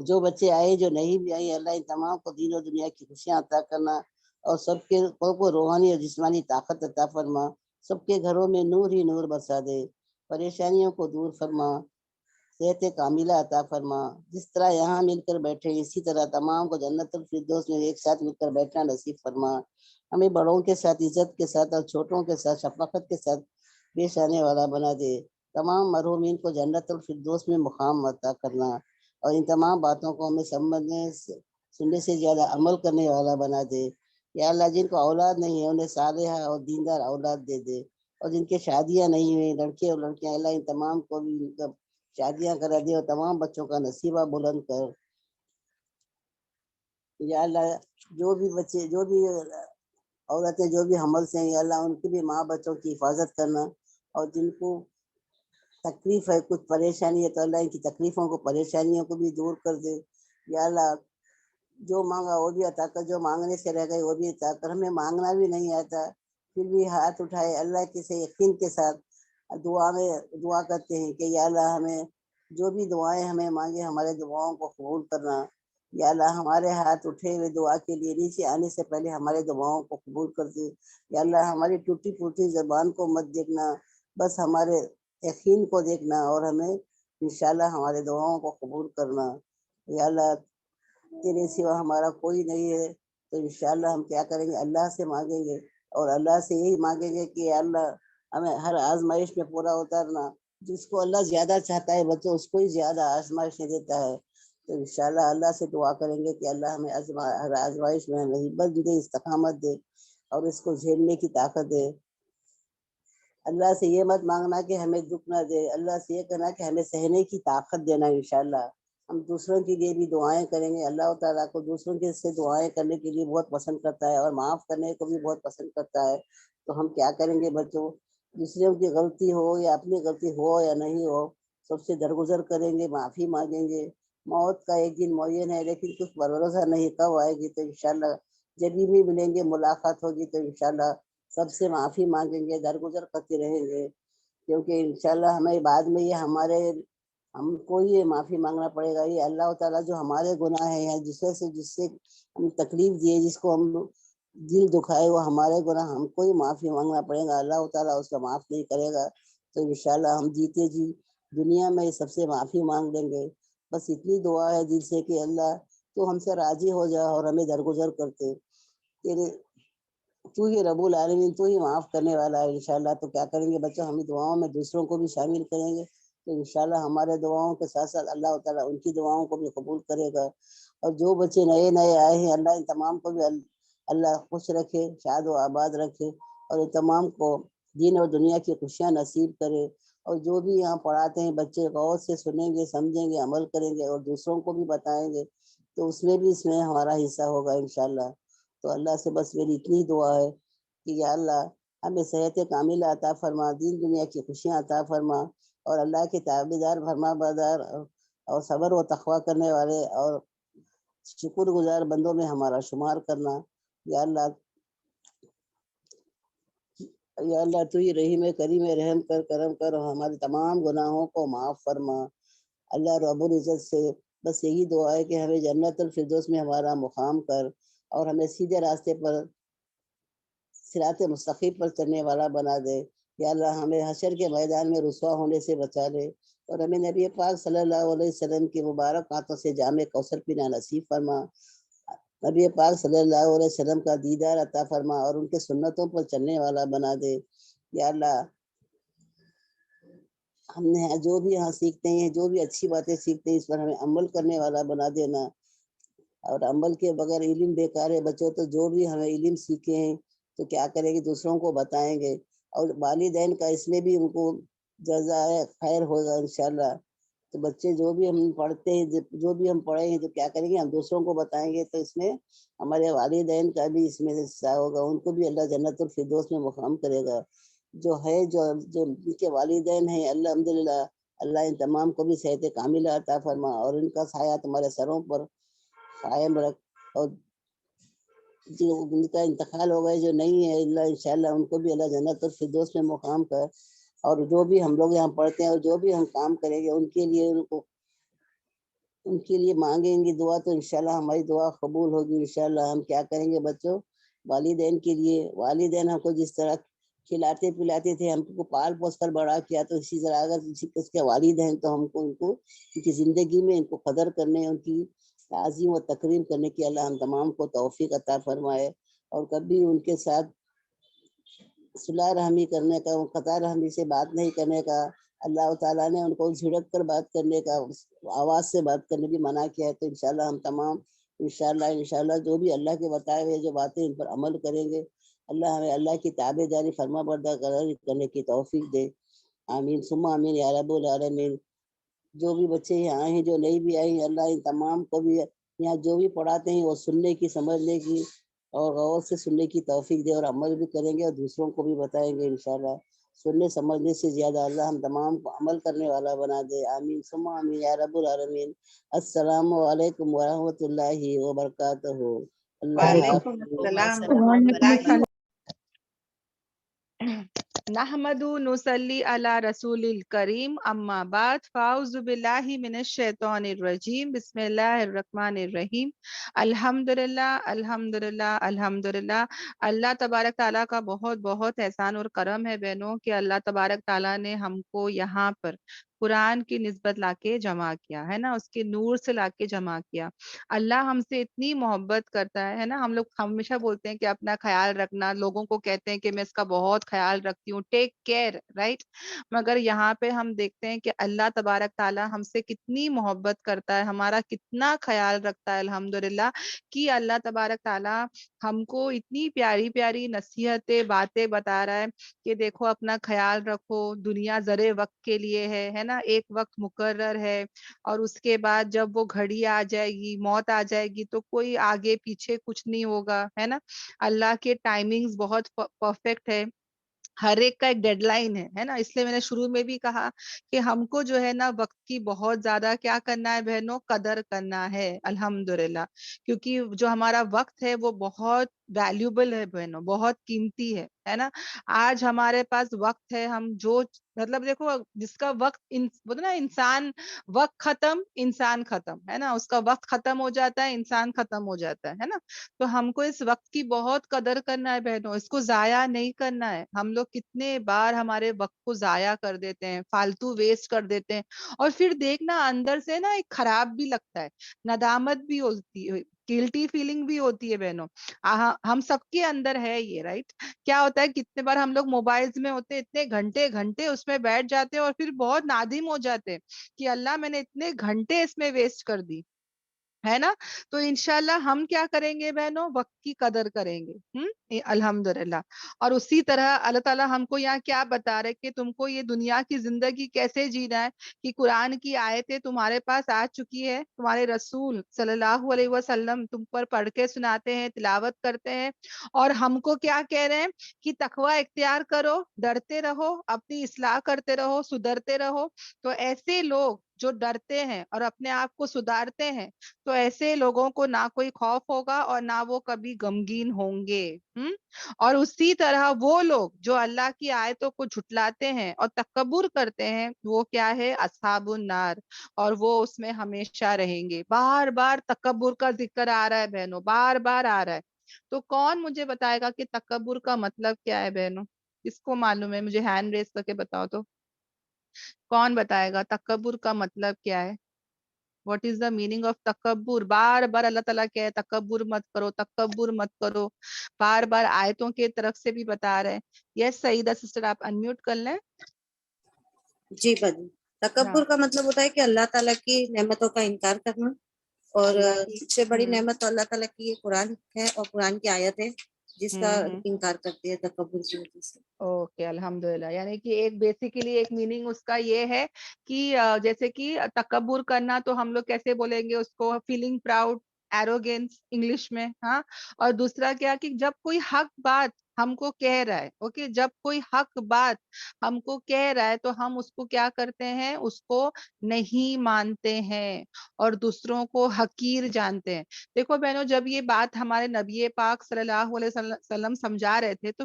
جو بچے آئے جو نہیں بھی آئے اللہ ان تمام کو دین و دنیا کی خوشیاں عطا کرنا اور سب کے کو روحانی اور جسمانی طاقت عطا فرما، سب کے گھروں میں نور ہی نور برسا دے، پریشانیوں کو دور فرما، صحت کاملہ عطا فرما، جس طرح یہاں مل کر بیٹھے اسی طرح تمام کو جنت الفردوس میں ایک ساتھ مل کر بیٹھنا نصیب فرما، ہمیں بڑوں کے ساتھ عزت کے ساتھ اور چھوٹوں کے ساتھ شفقت کے ساتھ پیش آنے والا بنا دے، تمام مرحومین کو جنت الفردوس میں مقام عطا کرنا اور ان تمام باتوں کو ہمیں سننے سے زیادہ عمل کرنے والا بنا دے۔ یا اللہ جن کو اولاد نہیں ہے انہیں صالحہ اور دیندار اولاد دے دے، اور جن کے شادیاں نہیں ہوئی لڑکے اور لڑکیاں اللہ ان تمام کو بھی شادیاں کرا دے اور تمام بچوں کا نصیبہ بلند کر۔ یا اللہ جو بھی بچے جو بھی عورتیں جو بھی حمل سے ہیں یا اللہ ان کی بھی ماں بچوں کی حفاظت کرنا، اور جن کو تکلیف ہے کچھ پریشانی ہے تو اللہ ان کی تکلیفوں کو پریشانیوں کو بھی دور کر دے۔ یا اللہ جو مانگا وہ بھی عطا کر، جو مانگنے سے رہ گئے وہ بھی عطا کر، ہمیں مانگنا بھی نہیں آتا پھر بھی ہاتھ اٹھائے اللہ کے سے یقین کے ساتھ دعا کرتے ہیں کہ یا اللہ ہمیں جو بھی دعائیں ہمیں مانگے ہمارے دعاؤں کو قبول کرنا۔ یا اللہ ہمارے ہاتھ اٹھے ہوئے دعا کے لیے نیچے آنے سے پہلے ہمارے دعاؤں کو قبول کر دے۔ یا اللہ ہماری ٹوٹی پھوٹی زبان کو مت دیکھنا، بس ہمارے یقین کو دیکھنا اور ہمیں انشاءاللہ ہمارے دعاؤں کو قبول کرنا۔ یا اللہ تیرے سوا ہمارا کوئی نہیں ہے تو انشاءاللہ ہم کیا کریں گے، اللہ سے مانگیں گے اور اللہ سے یہی مانگیں گے کہ اللہ ہمیں ہر آزمائش میں پورا اتارنا، جس کو اللہ زیادہ چاہتا ہے بچوں اس کو ہی زیادہ آزمائش دیتا ہے، تو انشاءاللہ اللہ سے دعا کریں گے کہ اللہ ہمیں ہر آزمائش میں ہمیں ہمت دے، استقامت دے اور اس کو جھیلنے کی طاقت دے۔ اللہ سے یہ مت مانگنا کہ ہمیں دکھ نہ دے، اللہ سے یہ کہنا کہ ہمیں سہنے کی طاقت دینا۔ انشاءاللہ ہم دوسروں کے لیے بھی دعائیں کریں گے، اللہ تعالیٰ کو دوسروں کے سے دعائیں کرنے کے لیے بہت پسند کرتا ہے اور معاف کرنے کو بھی بہت پسند کرتا ہے، تو ہم کیا کریں گے بچوں، دوسروں کی غلطی ہو یا اپنی غلطی ہو یا نہیں ہو سب سے درگزر کریں گے، معافی مانگیں گے۔ موت کا ایک دن معین ہے لیکن کچھ بھروسہ نہیں کب آئے گی، تو انشاءاللہ جب بھی ملیں گے ملاقات ہوگی تو انشاءاللہ سب سے معافی مانگیں گے، درگزر کرتے رہیں گے، کیونکہ انشاءاللہ ہمیں بعد میں یہ ہم کو یہ معافی مانگنا پڑے گا۔ یہ اللہ تعالیٰ جو ہمارے گناہ ہیں یا جس سے ہم تکلیف دیے، جس کو ہم دل دکھائے وہ ہمارے گناہ، ہم کو ہی معافی مانگنا پڑے گا، اللہ تعالیٰ اس کا معاف نہیں کرے گا، تو انشاءاللہ ہم جیتے جی دنیا میں سب سے معافی مانگ لیں گے۔ بس اتنی دعا ہے دل سے کہ اللہ تو ہم سے راضی ہو جا اور ہمیں درگزر کرتے، تو ہی رب العالمین تو ہی معاف کرنے والا ہے انشاءاللہ۔ تو کیا کریں گے بچوں، ہم دعاؤں میں دوسروں کو بھی شامل کریں گے تو انشاءاللہ ہمارے دعاؤں کے ساتھ ساتھ اللہ تعالیٰ ان کی دعاؤں کو بھی قبول کرے گا۔ اور جو بچے نئے آئے ہیں اللہ ان تمام کو بھی اللہ خوش رکھے، شاد و آباد رکھے اور ان تمام کو دین اور دنیا کی خوشیاں نصیب کرے، اور جو بھی یہاں پڑھاتے ہیں بچے غور سے سنیں گے، سمجھیں گے، عمل کریں گے اور دوسروں کو بھی بتائیں گے تو اس میں ہمارا حصہ ہوگا انشاءاللہ۔ تو اللہ سے بس میری اتنی دعا ہے کہ یا اللہ ہمیں صحت کاملہ عطا فرما، دین دنیا کی خوشیاں عطا فرما اور اللہ کے تابعدار فرما بردار اور صبر و تقوی کرنے والے اور شکر گزار بندوں میں ہمارا شمار کرنا۔ یا اللہ تو ہی رحیم کریم رحم کر کرم کر اور ہمارے تمام گناہوں کو معاف فرما۔ اللہ رب العزت سے بس یہی دعا ہے کہ ہمیں جنت الفردوس میں ہمارا مقام کر اور ہمیں سیدھے راستے پر صراط مستقیم پر چلنے والا بنا دے۔ یا اللہ ہمیں حشر کے میدان میں رسوا ہونے سے بچا لے اور ہمیں نبی پاک صلی اللہ علیہ وسلم کی مبارک ہاتھوں سے جام کوثر پینا نصیب فرما۔ نبی پاک صلی اللہ علیہ وسلم کا دیدار عطا فرما اور ان کے سنتوں پر چلنے والا بنا دے۔ یا اللہ ہم نے جو بھی یہاں سیکھتے ہیں، جو بھی اچھی باتیں سیکھتے ہیں اس پر ہمیں عمل کرنے والا بنا دینا، اور عمل کے بغیر علم بیکار ہے بچوں، تو جو بھی ہمیں علم سیکھے ہیں تو کیا کریں گے دوسروں کو بتائیں گے، اور والدین کا اس میں بھی ان کو جزائے خیر ہوگا انشاءاللہ۔ تو بچے جو بھی ہم پڑھتے ہیں، جو بھی ہم پڑھے ہیں تو کیا کریں گے ہم دوسروں کو بتائیں گے، تو اس میں ہمارے والدین کا بھی اس میں حصہ ہوگا، ان کو بھی اللہ جنت الفردوس میں مقام کرے گا۔ جو ان کے والدین ہیں الحمدللہ اللہ ان تمام کو بھی صحت کاملہ عطا فرما اور ان کا سایہ تمہارے سروں پر قائم رکھ، اور جو ان کا انتقال ہو گئے جو نہیں ہے اللہ انشاءاللہ ان کو بھی اللہ جنت الفردوس میں مقام کر، اور جو بھی ہم لوگ یہاں پڑھتے ہیں اور جو بھی ہم کام کریں گے ان کے لیے ان کے لیے مانگیں گے دعا تو انشاءاللہ ہماری دعا قبول ہوگی انشاءاللہ. ہم کیا کریں گے بچوں؟ والدین کے لیے، والدین ہم کو جس طرح کھلاتے پلاتے تھے، ہم کو پال پوس کر بڑا کیا، تو اسی طرح اگر اس کے والد ہیں تو ہم کو ان کی زندگی میں ان کو قدر کرنے، ان کی تعظیم و تکریم کرنے کی اللہ ہم تمام کو توفیق عطا فرمائے. اور کبھی ان کے ساتھ صلح رحمی کرنے کا، قطع رحمی سے بات نہیں کرنے کا، اللہ تعالیٰ نے ان کو جھڑک کر بات کرنے کا، آواز سے بات کرنے بھی منع کیا ہے. تو انشاءاللہ ہم تمام انشاءاللہ جو بھی اللہ کے بتائے ہوئے جو باتیں ان پر عمل کریں گے، اللہ ہمیں اللہ کی تابع داری فرما برداری کرنے کی توفیق دے. آمین ثم آمین یا رب العالمین. جو بھی بچے یہاں آئے ہیں، جو نہیں بھی آئے ہیں، اللہ ان تمام کو بھی یہاں جو بھی پڑھاتے ہیں وہ سننے کی، سمجھنے کی اور غور سے سننے کی توفیق دے، اور عمل بھی کریں گے اور دوسروں کو بھی بتائیں گے انشاءاللہ. سننے سمجھنے سے زیادہ اللہ ہم تمام کو عمل کرنے والا بنا دے. آمین ثم آمین یا رب العالمین. السلام علیکم ورحمۃ اللہ وبرکاتہ. اللہ وعلیکم حافظ. السلام وعلیکم ورحمۃ اللہ. السلام. نحمدو نصلی علی رسول الکریم، اما بعد، فاعوذ باللہ من الشیطان الرجیم، بسم اللہ الرحمن الرحیم. الحمدللہ الحمدللہ الحمدللہ. اللہ تبارک تعالیٰ کا بہت بہت احسان اور کرم ہے بہنوں کہ اللہ تبارک تعالیٰ نے ہم کو یہاں پر قرآن کی نسبت لا کے جمع کیا ہے نا، اس کے نور سے لا کے جمع کیا. اللہ ہم سے اتنی محبت کرتا ہے نا. ہم لوگ ہمیشہ بولتے ہیں کہ اپنا خیال رکھنا، لوگوں کو کہتے ہیں کہ میں اس کا بہت خیال رکھتی ہوں، ٹیک کیئر، رائٹ. مگر یہاں پہ ہم دیکھتے ہیں کہ اللہ تبارک تعالیٰ ہم سے کتنی محبت کرتا ہے، ہمارا کتنا خیال رکھتا ہے الحمدللہ. کہ اللہ تبارک تعالیٰ ہم کو اتنی پیاری پیاری نصیحتیں، باتیں بتا رہا ہے کہ دیکھو اپنا خیال رکھو، دنیا ذرے وقت کے لیے ہے نا، ایک وقت مقرر ہے، اور اس کے بعد جب وہ گھڑی آ جائے گی، موت آ جائے گی، تو کوئی آگے پیچھے کچھ نہیں ہوگا، ہے نا. اللہ کے ٹائمنگز بہت پرفیکٹ ہے، ہر ایک کا ایک ڈیڈ لائن ہے نا. اس لیے میں نے شروع میں بھی کہا کہ ہم کو جو ہے نا وقت کی بہت زیادہ کیا کرنا ہے بہنوں، قدر کرنا ہے الحمدللہ. کیونکہ جو ہمارا وقت ہے وہ بہت ویلیوبل ہے بہنوں، بہت قیمتی ہے نا. آج ہمارے پاس وقت ہے، ہم جو مطلب دیکھو جس کا وقت بولتے نا انسان، وقت ختم انسان ختم، ہے نا. اس کا وقت ختم ہو جاتا ہے، انسان ختم ہو جاتا ہے نا. تو ہم کو اس وقت کی بہت قدر کرنا ہے بہنوں، اس کو ضائع نہیں کرنا ہے. ہم لوگ کتنے بار ہمارے وقت کو ضائع کر دیتے ہیں، فالتو ویسٹ کر دیتے ہیں، اور پھر دیکھنا اندر سے نا ایک خراب بھی لگتا ہے، ندامت بھی ہوتی ہے، گلٹی فیلنگ بھی ہوتی ہے بہنوں. ہم سب کے اندر ہے یہ، رائٹ. کیا ہوتا ہے کتنے بار ہم لوگ موبائلز میں ہوتے، اتنے گھنٹے گھنٹے اس میں بیٹھ جاتے ہیں، اور پھر بہت نادم ہو جاتے ہیں کہ اللہ میں نے اتنے گھنٹے اس میں ویسٹ کر دی، ہے نا. تو انشاءاللہ ہم کیا کریں گے بہنوں، وقت کی قدر کریں گے الحمدللہ. اور اسی طرح اللہ تعالیٰ ہم کو یہاں کیا بتا رہے کہ تم کو یہ دنیا کی زندگی کیسے جینا ہے، کہ قرآن کی آیتیں تمہارے پاس آ چکی ہے، تمہارے رسول صلی اللہ علیہ وسلم تم پر پڑھ کے سناتے ہیں، تلاوت کرتے ہیں، اور ہم کو کیا کہہ رہے ہیں کہ تقوی اختیار کرو، ڈرتے رہو، اپنی اصلاح کرتے رہو، سدھرتے رہو. تو ایسے لوگ جو ڈرتے ہیں اور اپنے آپ کو سدھارتے ہیں، تو ایسے لوگوں کو نہ کوئی خوف ہوگا اور نہ وہ کبھی غمگین ہوں گے. اور اسی طرح وہ لوگ جو اللہ کی آیتوں کو جھٹلاتے ہیں اور تکبر کرتے ہیں، وہ کیا ہے، اصحاب النار، اور وہ اس میں ہمیشہ رہیں گے. بار بار تکبر کا ذکر آ رہا ہے بہنوں، بار بار آ رہا ہے. تو کون مجھے بتائے گا کہ تکبر کا مطلب کیا ہے بہنوں؟ کس کو معلوم ہے؟ مجھے ہینڈ ریز کر کے بتاؤ تو. کون بتائے گا تکبر کا مطلب کیا ہے؟ What is the meaning of تکبر؟ بار بار اللہ تعالیٰ کہہ ہے تکبر مت کرو، تکبر مت کرو، بار بار آیتوں کے طرف سے بھی بتا رہے ہیں. یس سعیدہ سسٹر، آپ انمیوٹ کر لیں. جی باجی، تکبر کا مطلب ہوتا ہے کہ اللہ تعالیٰ کی نعمتوں کا انکار کرنا، اور اللہ کی سب سے بڑی نعمت تو اللہ تعالیٰ کی قرآن ہے، اور قرآن کی آیت ہے جس کا انکار کرتی ہے تکبر کی وجہ سے. اوکے الحمدللہ. یعنی کہ ایک بیسیکلی ایک میننگ اس کا یہ ہے کہ جیسے کہ تکبر کرنا تو ہم لوگ کیسے بولیں گے اس کو، فیلنگ پراؤڈ، ایروگینس انگلش میں، ہاں. اور دوسرا کیا کہ جب کوئی حق بات ہم کو کہہ رہا ہے، اوکے، جب کوئی حق بات ہم کو کہہ رہا ہے تو ہم اس کو کیا کرتے ہیں، اس کو نہیں مانتے ہیں اور دوسروں کو حقیر جانتے ہیں. دیکھو بہنوں، جب یہ بات ہمارے نبی پاک صلی اللہ علیہ وسلم سمجھا رہے تھے تو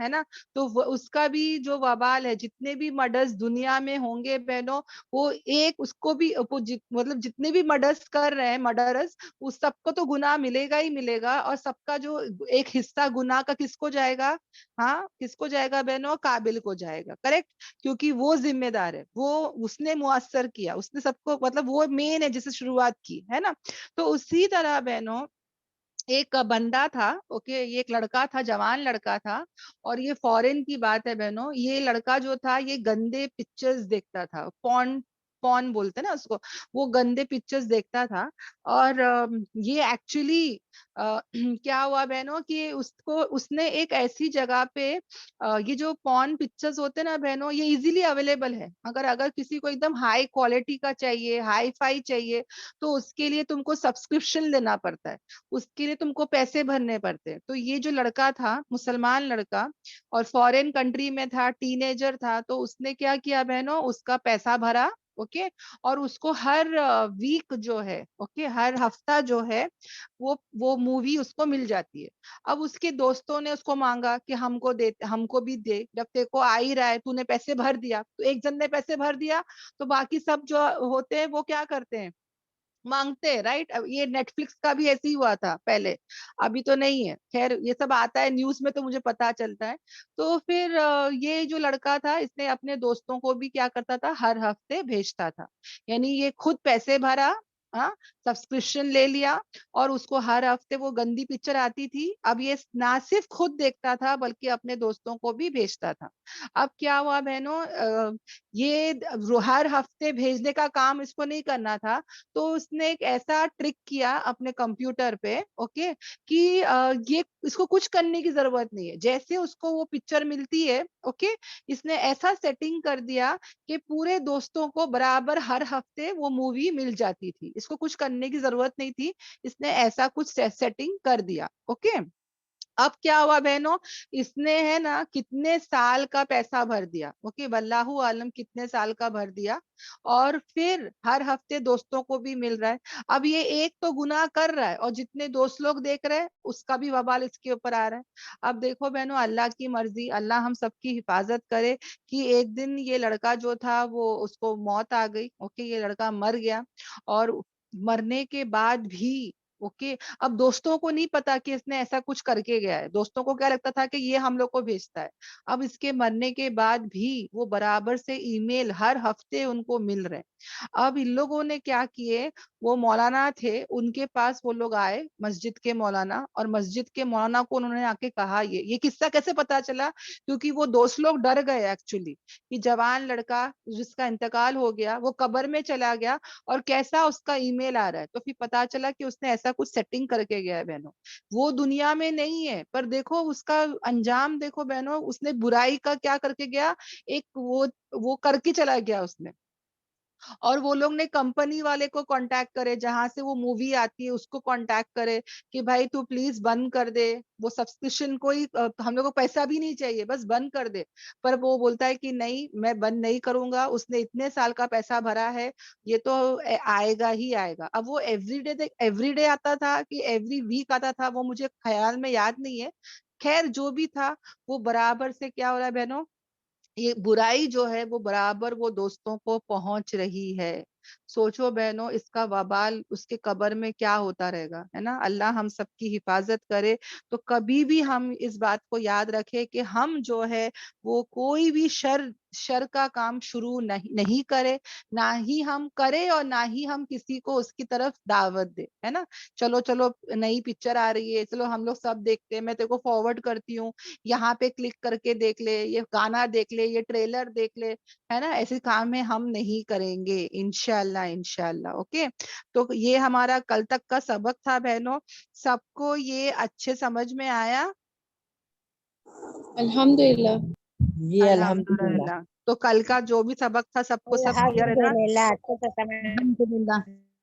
ہے نا. تو اس کا بھی جو وبال ہے, جتنے بھی مرڈرز دنیا میں ہوں گے بہنوں, وہ ایک اس کو بھی مطلب جتنے بھی مرڈرز کر رہے ہیں مرڈرز, اس سب کو تو گناہ ملے گا ہی ملے گا, اور سب کا جو ایک حصہ گناہ کا کس کو جائے گا, ہاں کس کو جائے گا بہنوں, قابل کو جائے گا, کریکٹ, کیونکہ وہ ذمہ دار ہے, وہ اس نے مؤثر کیا, اس نے سب کو, مطلب وہ مین ہے جس نے شروعات کی, ہے نا. تو اسی طرح بہنوں ایک بندہ تھا, اوکے, یہ ایک لڑکا تھا, جوان لڑکا تھا, اور یہ فورن کی بات ہے بہنوں. یہ لڑکا جو تھا یہ گندے پکچرز دیکھتا تھا, پون بولتے نا اس کو, وہ گندے پکچرز دیکھتا تھا. اور یہ ایکچولی کیا ہوا بہنوں کہ اس نے ایک ایسی جگہ پہ, یہ جو پون پکچرز ہوتے نا بہنوں, یہ ایزیلی اویلیبل ہے. اگر کسی کو ایک دم ہائی کوالٹی کا چاہیے, ہائی فائی چاہیے, تو اس کے لیے تم کو سبسکرپشن لینا پڑتا ہے, اس کے لیے تم کو پیسے بھرنے پڑتے ہیں. تو یہ جو لڑکا تھا, مسلمان لڑکا, اور فورن کنٹری میں تھا, ٹین ایجر تھا, تو اس نے کیا کیا بہنوں, اس کا پیسہ بھرا, اوکے, اور اس کو ہر ویک جو ہے, اوکے, ہر ہفتہ جو ہے وہ مووی اس کو مل جاتی ہے. اب اس کے دوستوں نے اس کو مانگا کہ ہم کو بھی دے, جب تیرے کو آ ہی رہا ہے, تو نے پیسے بھر دیا. تو ایک جن نے پیسے بھر دیا, تو باقی سب جو ہوتے ہیں وہ کیا کرتے ہیں, مانگتے ہیں, رائٹ. یہ نیٹ فلکس کا بھی ایسے ہی ہوا تھا پہلے, ابھی تو نہیں ہے, خیر یہ سب آتا ہے نیوز میں تو مجھے پتا چلتا ہے. تو پھر یہ جو لڑکا تھا, اس نے اپنے دوستوں کو بھی کیا کرتا تھا, ہر ہفتے بھیجتا تھا. یعنی یہ خود پیسے بھرا, سبسکرپشن لے لیا, اور اس کو ہر ہفتے وہ گندی پکچر آتی تھی. اب یہ نہ صرف خود دیکھتا تھا بلکہ اپنے دوستوں کو بھی بھیجتا تھا. اب کیا ہوا بہنوں, یہ ہر ہفتے بھیجنے کا کام اس کو نہیں کرنا تھا, تو اس نے ایک ایسا ٹرک کیا اپنے کمپیوٹر پہ, اوکے, کہ یہ اس کو کچھ کرنے کی ضرورت نہیں ہے. جیسے اس کو وہ پکچر ملتی ہے, اوکے, اس نے ایسا سیٹنگ کر دیا کہ پورے دوستوں کو برابر ہر ہفتے وہ مووی مل جاتی تھی. اس کو کچھ کرنے کی ضرورت نہیں تھی, اس نے ایسا کچھ سیٹنگ کر دیا, اوکے. اب کیا ہوا بہنوں, اس نے ہے نا کتنے سال کا پیسہ بھر دیا, اوکے, واللہ عالم کتنے سال کا بھر دیا, اور پھر ہر ہفتے دوستوں کو بھی مل رہا ہے. اب یہ ایک تو گناہ کر رہا ہے, اور جتنے دوست لوگ دیکھ رہے ہیں اس کا بھی وبال اس کے اوپر آ رہا ہے. اب دیکھو بہنوں, اللہ کی مرضی, اللہ ہم سب کی حفاظت کرے, کہ ایک دن یہ لڑکا جو تھا وہ اس کو موت آ گئی, اوکے, یہ لڑکا مر گیا. اور مرنے کے بعد بھی, اوکے, اب دوستوں کو نہیں پتا کہ اس نے ایسا کچھ کر کے گیا ہے. دوستوں کو کیا لگتا تھا کہ یہ ہم لوگ کو بھیجتا ہے. اب اس کے مرنے کے بعد بھی وہ برابر سے ای میل ہر ہفتے ان کو مل رہے. اب ان لوگوں نے کیا کیے, وہ مولانا تھے, ان کے پاس وہ لوگ آئے, مسجد کے مولانا, اور مسجد کے مولانا کو انہوں نے آ کے کہا, یہ قصہ کیسے پتا چلا, کیونکہ وہ دوست لوگ ڈر گئے ایکچولی, کہ جوان لڑکا جس کا انتقال ہو گیا وہ قبر میں چلا گیا, اور کیسا اس کا ای میل آ رہا ہے. تو پھر پتا چلا کہ اس نے ایسا کچھ سیٹنگ کر کے گیا ہے بہنوں. وہ دنیا میں نہیں ہے, پر دیکھو اس کا انجام دیکھو بہنوں, اس نے برائی کا کیا کر کے گیا, ایک وہ کر کے چلا گیا اس نے. اور وہ لوگ نے کمپنی والے کو کانٹیکٹ کرے, جہاں سے وہ مووی آتی ہے اس کو کانٹیکٹ کرے, کہ بھائی تو پلیز بند کر دے وہ سبسکرپشن, کوئی ہم لوگ کو پیسہ بھی نہیں چاہیے, بس بند کر دے. پر وہ بولتا ہے کہ نہیں, میں بند نہیں کروں گا, اس نے اتنے سال کا پیسہ بھرا ہے, یہ تو آئے گا ہی آئے گا. اب وہ ایوری ڈے آتا تھا کہ ایوری ویک آتا تھا, وہ مجھے خیال میں یاد نہیں ہے. خیر جو بھی تھا, وہ برابر سے کیا ہو رہا ہے بہنوں, یہ برائی جو ہے وہ برابر وہ دوستوں کو پہنچ رہی ہے. سوچو بہنوں, اس کا وبال اس کے قبر میں کیا ہوتا رہے گا, ہے نا. اللہ ہم سب کی حفاظت کرے. تو کبھی بھی ہم اس بات کو یاد رکھے کہ ہم جو ہے وہ کوئی بھی شر کا کام شروع نہیں کرے, نہ ہی ہم کرے, اور نہ ہی ہم کسی کو اس کی طرف دعوت دے, ہے نا. چلو نئی پکچر آ رہی ہے, چلو ہم لوگ سب دیکھتے ہیں, میں تیرے کو فارورڈ کرتی ہوں, یہاں پہ کلک کر کے دیکھ لے, یہ گانا دیکھ لے, یہ ٹریلر دیکھ لے, ہے نا. ایسے کام میں ہم نہیں کریں گے انشاءاللہ. اوکے, تو یہ ہمارا کل تک کا سبق تھا بہنوں. سب کو یہ اچھے سمجھ میں آیا؟ الحمدللہ. جی الحمدللہ. الحمدللہ. تو کل کا جو بھی سبق تھا سب کو سب کلیئر ہے نا؟ الحمدللہ, اچھے سے سمجھ. الحمدللہ.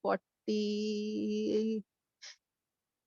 40,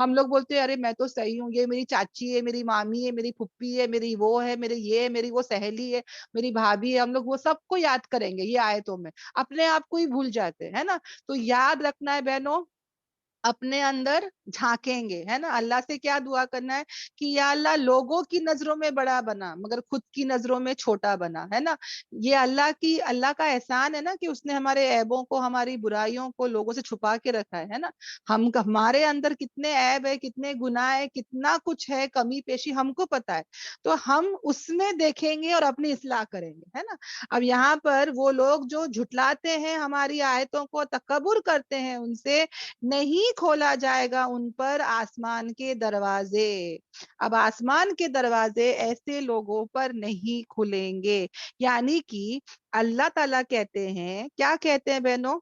ہم لوگ بولتے ہیں ارے میں تو صحیح ہوں, یہ میری چاچی ہے, میری مامی ہے, میری پھپھی ہے, میری وہ ہے, میری یہ ہے, میری وہ سہیلی ہے, میری بھابھی ہے. ہم لوگ وہ سب کو یاد کریں گے یہ آیتوں میں, اپنے آپ کو ہی بھول جاتے ہیں نا. تو یاد رکھنا ہے بہنوں, اپنے اندر جھانکیں گے, ہے نا. اللہ سے کیا دعا کرنا ہے کہ یا اللہ لوگوں کی نظروں میں بڑا بنا مگر خود کی نظروں میں چھوٹا بنا, ہے نا. یہ اللہ کا احسان ہے نا کہ اس نے ہمارے عیبوں کو, ہماری برائیوں کو لوگوں سے چھپا کے رکھا ہے نا. ہمارے اندر کتنے عیب ہے, کتنے گناہ ہے, کتنا کچھ ہے, کمی پیشی ہم کو پتا ہے. تو ہم اس میں دیکھیں گے اور اپنی اصلاح کریں گے, ہے نا. اب یہاں پر وہ لوگ جو جھٹلاتے ہیں ہماری آیتوں کو, تکبر کرتے ہیں, ان سے نہیں کھولا جائے گا ان پر آسمان کے دروازے. اب آسمان کے دروازے ایسے لوگوں پر نہیں کھلیں گے. یعنی کہ اللہ تعالیٰ کہتے ہیں, کیا کہتے ہیں بہنوں,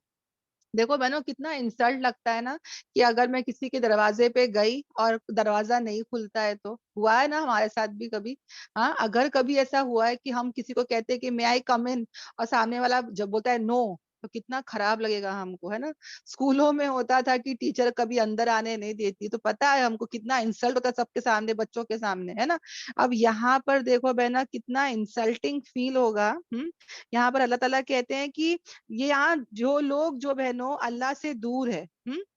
دیکھو بہنوں کتنا انسلٹ لگتا ہے نا کہ اگر میں کسی کے دروازے پہ گئی اور دروازہ نہیں کھلتا ہے, تو ہوا ہے نا ہمارے ساتھ بھی کبھی. ہاں اگر کبھی ایسا ہوا ہے کہ ہم کسی کو کہتے ہیں کہ may I come in, اور سامنے والا جب بولتا ہے نو, تو کتنا خراب لگے گا ہم کو, ہے نا. اسکولوں میں ہوتا تھا کہ ٹیچر کبھی اندر آنے نہیں دیتی, تو پتا ہے ہم کو کتنا انسلٹ ہوتا ہے سب کے سامنے, بچوں کے سامنے, ہے نا. اب یہاں پر دیکھو بہنا کتنا انسلٹنگ فیل ہوگا. یہاں پر اللہ تعالیٰ کہتے ہیں کہ یہاں جو لوگ جو بہنوں اللہ سے دور ہے,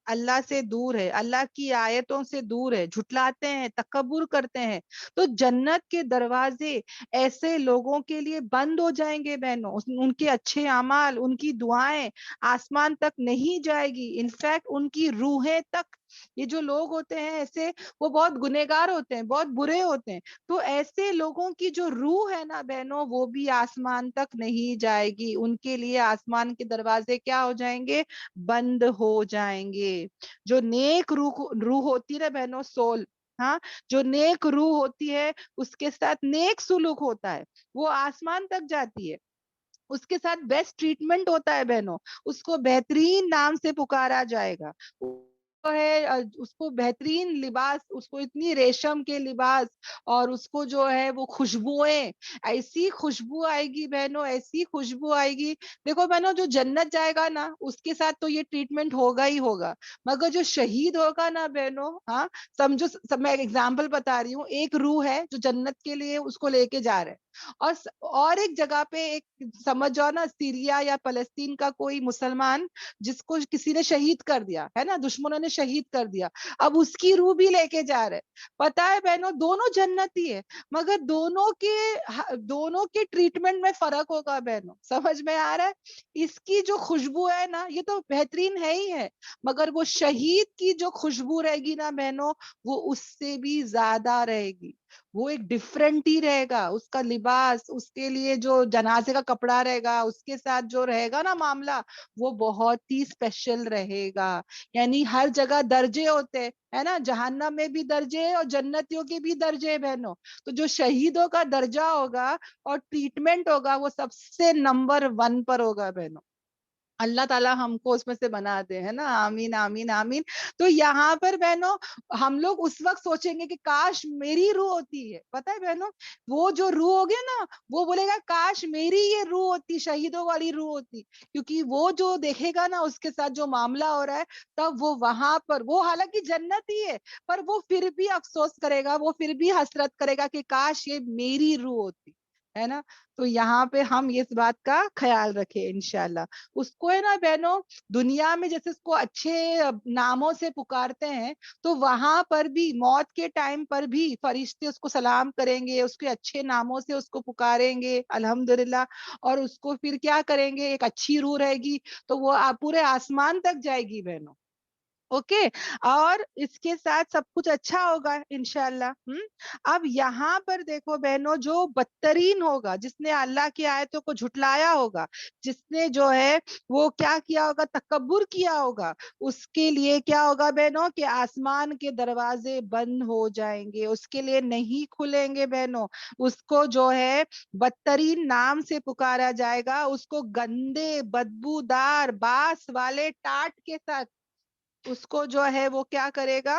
اللہ سے دور ہے, اللہ کی آیتوں سے دور ہے, جھٹلاتے ہیں, تکبر کرتے ہیں, تو جنت کے دروازے ایسے لوگوں کے لیے بند ہو جائیں گے بہنوں. ان کے اچھے اعمال, ان کی دعائیں آسمان تک نہیں جائے گی. انفیکٹ ان کی روحیں تک, یہ جو لوگ ہوتے ہیں ایسے, وہ بہت گنہگار ہوتے ہیں, بہت برے ہوتے ہیں, تو ایسے لوگوں کی جو روح ہے نا بہنوں, وہ بھی آسمان تک نہیں جائے گی. ان کے لیے آسمان کے دروازے کیا ہو جائیں گے, بند ہو جائیں گے. جو نیک روح ہوتی ہے نا بہنوں, سول, ہاں جو نیک روح ہوتی ہے اس کے ساتھ نیک سلوک ہوتا ہے, وہ آسمان تک جاتی ہے. اس کے ساتھ بیسٹ ٹریٹمنٹ ہوتا ہے بہنوں, اس کو بہترین نام سے پکارا جائے گا. ہے اس کو بہترین لباس, اس کو اتنی ریشم کے لباس, اور اس کو جو ہے وہ خوشبوئیں, ایسی خوشبو آئے گی بہنوں, ایسی خوشبو آئے گی. دیکھو بہنوں جو جنت جائے گا نا اس کے ساتھ تو یہ ٹریٹمنٹ ہوگا ہی ہوگا, مگر جو شہید ہوگا نا بہنوں, ہاں سمجھو, میں ایک ایگزامپل بتا رہی ہوں, ایک روح ہے جو جنت کے لیے اس کو لے کے جا رہے ہیں, اور ایک جگہ پہ ایک سمجھ جاؤ نا سیریا یا فلسطین کا کوئی مسلمان جس کو کسی نے شہید کر دیا ہے نا, دشمنوں نے شہید کر دیا, اب اس کی روح بھی لے کے جا رہے. پتا ہے بہنوں دونوں جنتی ہے, مگر دونوں کے ٹریٹمنٹ میں فرق ہوگا بہنوں. سمجھ میں آ رہا ہے, اس کی جو خوشبو ہے نا یہ تو بہترین ہے ہی ہے, مگر وہ شہید کی جو خوشبو رہے گی نا بہنوں, وہ اس سے بھی زیادہ رہے گی. وہ ایک ڈفرنٹ ہی رہے گا, اس کا لباس, اس کے لیے جو جنازے کا کپڑا رہے گا, اس کے ساتھ جو رہے گا نا معاملہ, وہ بہت ہی اسپیشل رہے گا. یعنی ہر جگہ درجے ہوتے ہے نا, جہنم میں بھی درجے اور جنتیوں کے بھی درجے بہنوں. تو جو شہیدوں کا درجہ ہوگا اور ٹریٹمنٹ ہوگا وہ سب سے نمبر 1 پر ہوگا بہنوں. اللہ تعالیٰ ہم کو اس میں سے بنا دے, ہے نا, آمین آمین آمین. تو یہاں پر بہنوں ہم لوگ اس وقت سوچیں گے کہ کاش میری روح ہوتی ہے. پتہ ہے بہنوں, وہ جو روح ہوگی نا وہ بولے گا کاش میری یہ روح ہوتی, شہیدوں والی روح ہوتی, کیونکہ وہ جو دیکھے گا نا اس کے ساتھ جو معاملہ ہو رہا ہے, تب وہ وہاں پر, وہ حالانکہ جنت ہی ہے, پر وہ پھر بھی افسوس کرے گا, وہ پھر بھی حسرت کرے گا کہ کاش یہ میری روح ہوتی, ہے نا. تو یہاں پہ ہم اس بات کا خیال رکھیں انشاءاللہ. اس کو ہے نا بہنوں دنیا میں جیسے اس کو اچھے ناموں سے پکارتے ہیں, تو وہاں پر بھی موت کے ٹائم پر بھی فرشتے اس کو سلام کریں گے, اس کے اچھے ناموں سے اس کو پکاریں گے الحمدللہ, اور اس کو پھر کیا کریں گے, ایک اچھی روح رہے گی تو وہ پورے آسمان تک جائے گی بہنوں. اوکے, اور اس کے ساتھ سب کچھ اچھا ہوگا انشاءاللہ. اب یہاں پر دیکھو بہنوں جو بدترین ہوگا, جس نے اللہ کی آیتوں کو جھٹلایا ہوگا, جس نے جو ہے وہ کیا کیا ہوگا, تکبر کیا ہوگا, اس کے لیے کیا ہوگا بہنوں کہ آسمان کے دروازے بند ہو جائیں گے, اس کے لیے نہیں کھلیں گے بہنوں. اس کو جو ہے بدترین نام سے پکارا جائے گا, اس کو گندے بدبودار بانس والے ٹاٹ کے ساتھ اس کو جو ہے وہ کیا کرے گا,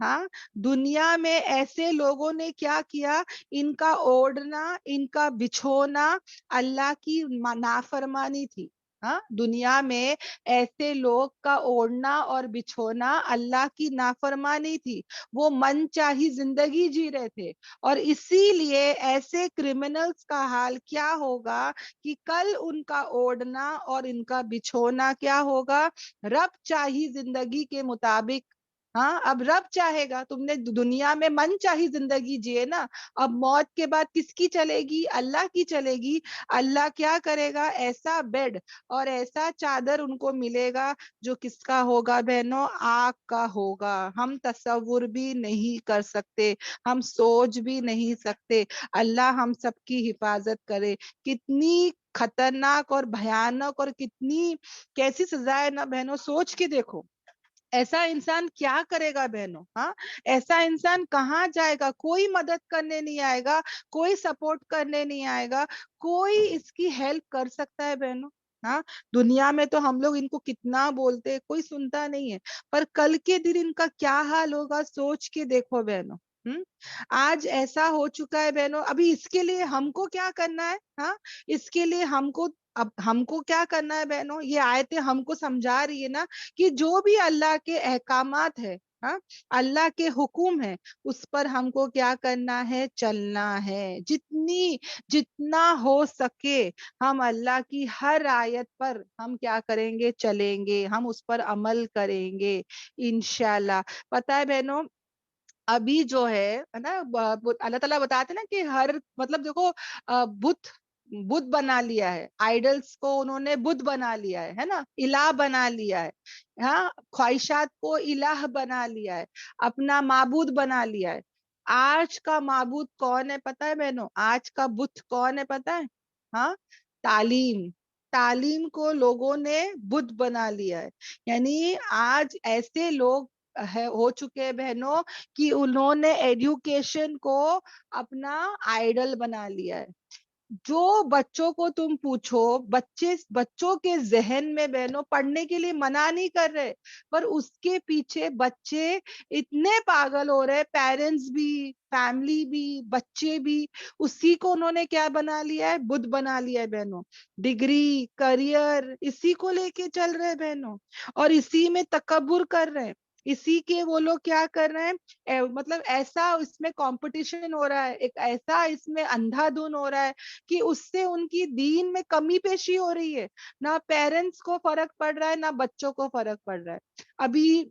ہاں دنیا میں ایسے لوگوں نے کیا کیا, ان کا اوڑھنا, ان کا بچھونا اللہ کی نافرمانی تھی. ہاں دنیا میں ایسے لوگ کا اوڑھنا اور بچھونا اللہ کی نافرمانی تھی. وہ من چاہی زندگی جی رہے تھے, اور اسی لیے ایسے کرمنلز کا حال کیا ہوگا کہ کل ان کا اوڑھنا اور ان کا بچھونا کیا ہوگا, رب چاہی زندگی کے مطابق. ہاں اب رب چاہے گا, تم نے دنیا میں من چاہی زندگی جیے نا, اب موت کے بعد کس کی چلے گی, اللہ کی چلے گی. اللہ کیا کرے گا, ایسا بیڈ اور ایسا چادر ان کو ملے گا جو کس کا ہوگا بہنوں, آگ کا ہوگا. ہم تصور بھی نہیں کر سکتے, ہم سوچ بھی نہیں سکتے. اللہ ہم سب کی حفاظت کرے. کتنی خطرناک اور بھیانک اور کتنی کیسی سزا ہے نا بہنوں, سوچ کے دیکھو. ایسا انسان کیا کرے گا بہنوں, ہاں ایسا انسان کہاں جائے گا, کوئی مدد کرنے نہیں آئے گا, کوئی سپورٹ کرنے نہیں آئے گا, کوئی اس کی ہیلپ کر سکتا ہے بہنوں. ہاں دنیا میں تو ہم لوگ ان کو کتنا بولتے, کوئی سنتا نہیں ہے, پر کل کے دن ان کا کیا حال ہوگا سوچ کے دیکھو بہنوں. آج ایسا ہو چکا ہے بہنوں, ابھی اس کے لیے ہم کو کیا کرنا ہے, ہاں اس کے لیے اب ہم کو کیا کرنا ہے بہنوں, یہ آیتیں ہم کو سمجھا رہی ہے نا کہ جو بھی اللہ کے احکامات ہے, ہاں اللہ کے حکم ہے, اس پر ہم کو کیا کرنا ہے, چلنا ہے. جتنا ہو سکے ہم اللہ کی ہر آیت پر ہم کیا کریں گے, چلیں گے, ہم اس پر عمل کریں گے انشاءاللہ. پتہ ہے بہنوں, ابھی جو ہے نا اللہ تعالیٰ بتاتے نا کہ ہر مطلب دیکھو بت بنا لیا ہے, آئیڈلز کو انہوں نے بت بنا لیا ہے نا, الہ بنا لیا ہے. ہاں خواہشات کو الہ بنا لیا ہے, اپنا معبود بنا لیا ہے. آج کا معبود کون ہے پتہ ہے بہنوں, آج کا بت کون ہے پتہ ہے, ہاں تعلیم کو لوگوں نے بت بنا لیا ہے. یعنی آج ایسے لوگ ہو چکے ہیں بہنوں کہ انہوں نے ایڈوکیشن کو اپنا آئیڈل بنا لیا ہے. جو بچوں کو تم پوچھو, بچوں کے ذہن میں بہنوں پڑھنے کے لیے منع نہیں کر رہے, پر اس کے پیچھے بچے اتنے پاگل ہو رہے, پیرنٹس بھی, فیملی بھی, بچے بھی, اسی کو انہوں نے کیا بنا لیا ہے, بت بنا لیا ہے بہنوں. ڈگری, کریئر, اسی کو لے کے چل رہے بہنوں, اور اسی میں تکبر کر رہے ہیں. اسی کے وہ لوگ کیا کر رہے ہیں, مطلب ایسا اس میں کمپٹیشن ہو رہا ہے, ایک ایسا اس میں اندھا دھن ہو رہا ہے کہ اس سے ان کی دین میں کمی پیشی ہو رہی ہے. نہ پیرنٹس کو فرق پڑ رہا ہے, نہ بچوں کو فرق پڑ رہا ہے. ابھی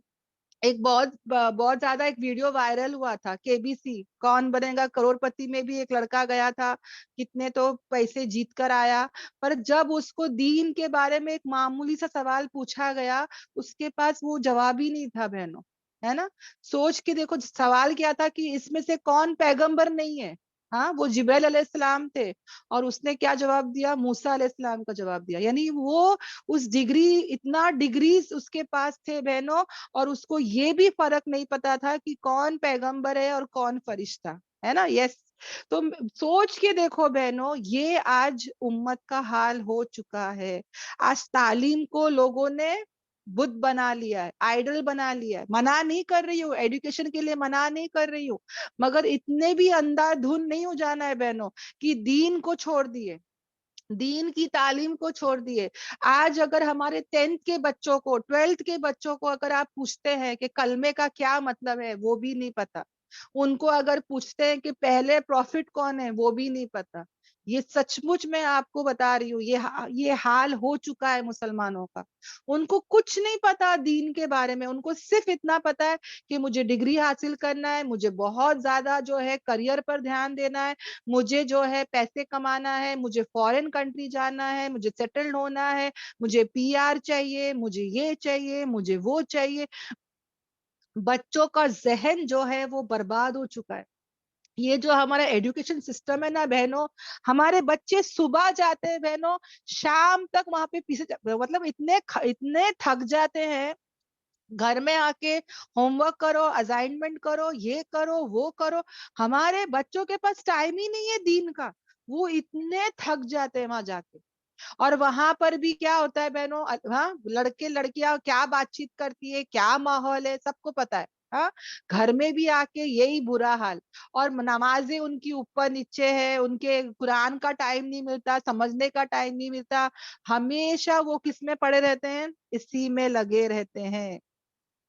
ایک بہت زیادہ ایک ویڈیو وائرل ہوا تھا, KBC کون بنے گا کروڑ پتی میں بھی ایک لڑکا گیا تھا, کتنے تو پیسے جیت کر آیا, پر جب اس کو دین کے بارے میں ایک معمولی سا سوال پوچھا گیا, اس کے پاس وہ جواب ہی نہیں تھا بہنوں, ہے نا. سوچ کے دیکھو, سوال کیا تھا کہ اس میں سے کون پیغمبر نہیں ہے. ہاں وہ جبریل علیہ السلام تھے, اور اس نے کیا جواب دیا, موسیٰ علیہ السلام کا جواب دیا. یعنی وہ اس اتنا ڈگریز اس کے پاس تھے بہنوں, اور اس کو یہ بھی فرق نہیں پتا تھا کہ کون پیغمبر ہے اور کون فرشتہ ہے نا. یس, تو سوچ کے دیکھو بہنوں, یہ آج امت کا حال ہو چکا ہے. آج تعلیم کو لوگوں نے بت بنا لیا ہے, آئیڈل بنا لیا ہے. منع نہیں کر رہی ہوں, ایڈوکیشن کے لیے منع نہیں کر رہی ہوں, مگر اتنے بھی اندھا دھن نہیں ہو جانا ہے بہنوں کہ دین کو چھوڑ دیے, دین کی تعلیم کو چھوڑ دیے. آج اگر ہمارے 10th کے بچوں کو, 12th کے بچوں کو اگر آپ پوچھتے ہیں کہ کلمے کا کیا مطلب ہے, وہ بھی نہیں پتا. ان کو اگر پوچھتے ہیں کہ پہلے پروفٹ کون ہے, وہ بھی نہیں پتا. یہ سچ مچ میں آپ کو بتا رہی ہوں, یہ حال ہو چکا ہے مسلمانوں کا. ان کو کچھ نہیں پتا دین کے بارے میں, ان کو صرف اتنا پتا ہے کہ مجھے ڈگری حاصل کرنا ہے, مجھے بہت زیادہ جو ہے کریئر پر دھیان دینا ہے, مجھے جو ہے پیسے کمانا ہے, مجھے فورن کنٹری جانا ہے, مجھے سیٹلڈ ہونا ہے, مجھے PR چاہیے, مجھے یہ چاہیے, مجھے وہ چاہیے. بچوں کا ذہن جو ہے وہ برباد ہو چکا ہے. یہ جو ہمارا ایڈوکیشن سسٹم ہے نا بہنوں, ہمارے بچے صبح جاتے ہیں بہنوں, شام تک وہاں پہ پیچھے, مطلب اتنے تھک جاتے ہیں. گھر میں آ کے ہوم ورک کرو, اسائنمنٹ کرو, یہ کرو, وہ کرو. ہمارے بچوں کے پاس ٹائم ہی نہیں ہے دین کا, وہ اتنے تھک جاتے ہیں وہاں جا کے. اور وہاں پر بھی کیا ہوتا ہے بہنوں, ہاں لڑکے لڑکیاں کیا بات چیت کرتی ہے, کیا ماحول ہے, سب کو پتا ہے. ہاں گھر میں بھی آکے یہی برا حال, اور نمازیں ان کی اوپر نیچے ہے, ان کے قرآن کا ٹائم نہیں ملتا, سمجھنے کا ٹائم نہیں ملتا, ہمیشہ وہ کس میں پڑے رہتے ہیں, اسی میں لگے رہتے ہیں.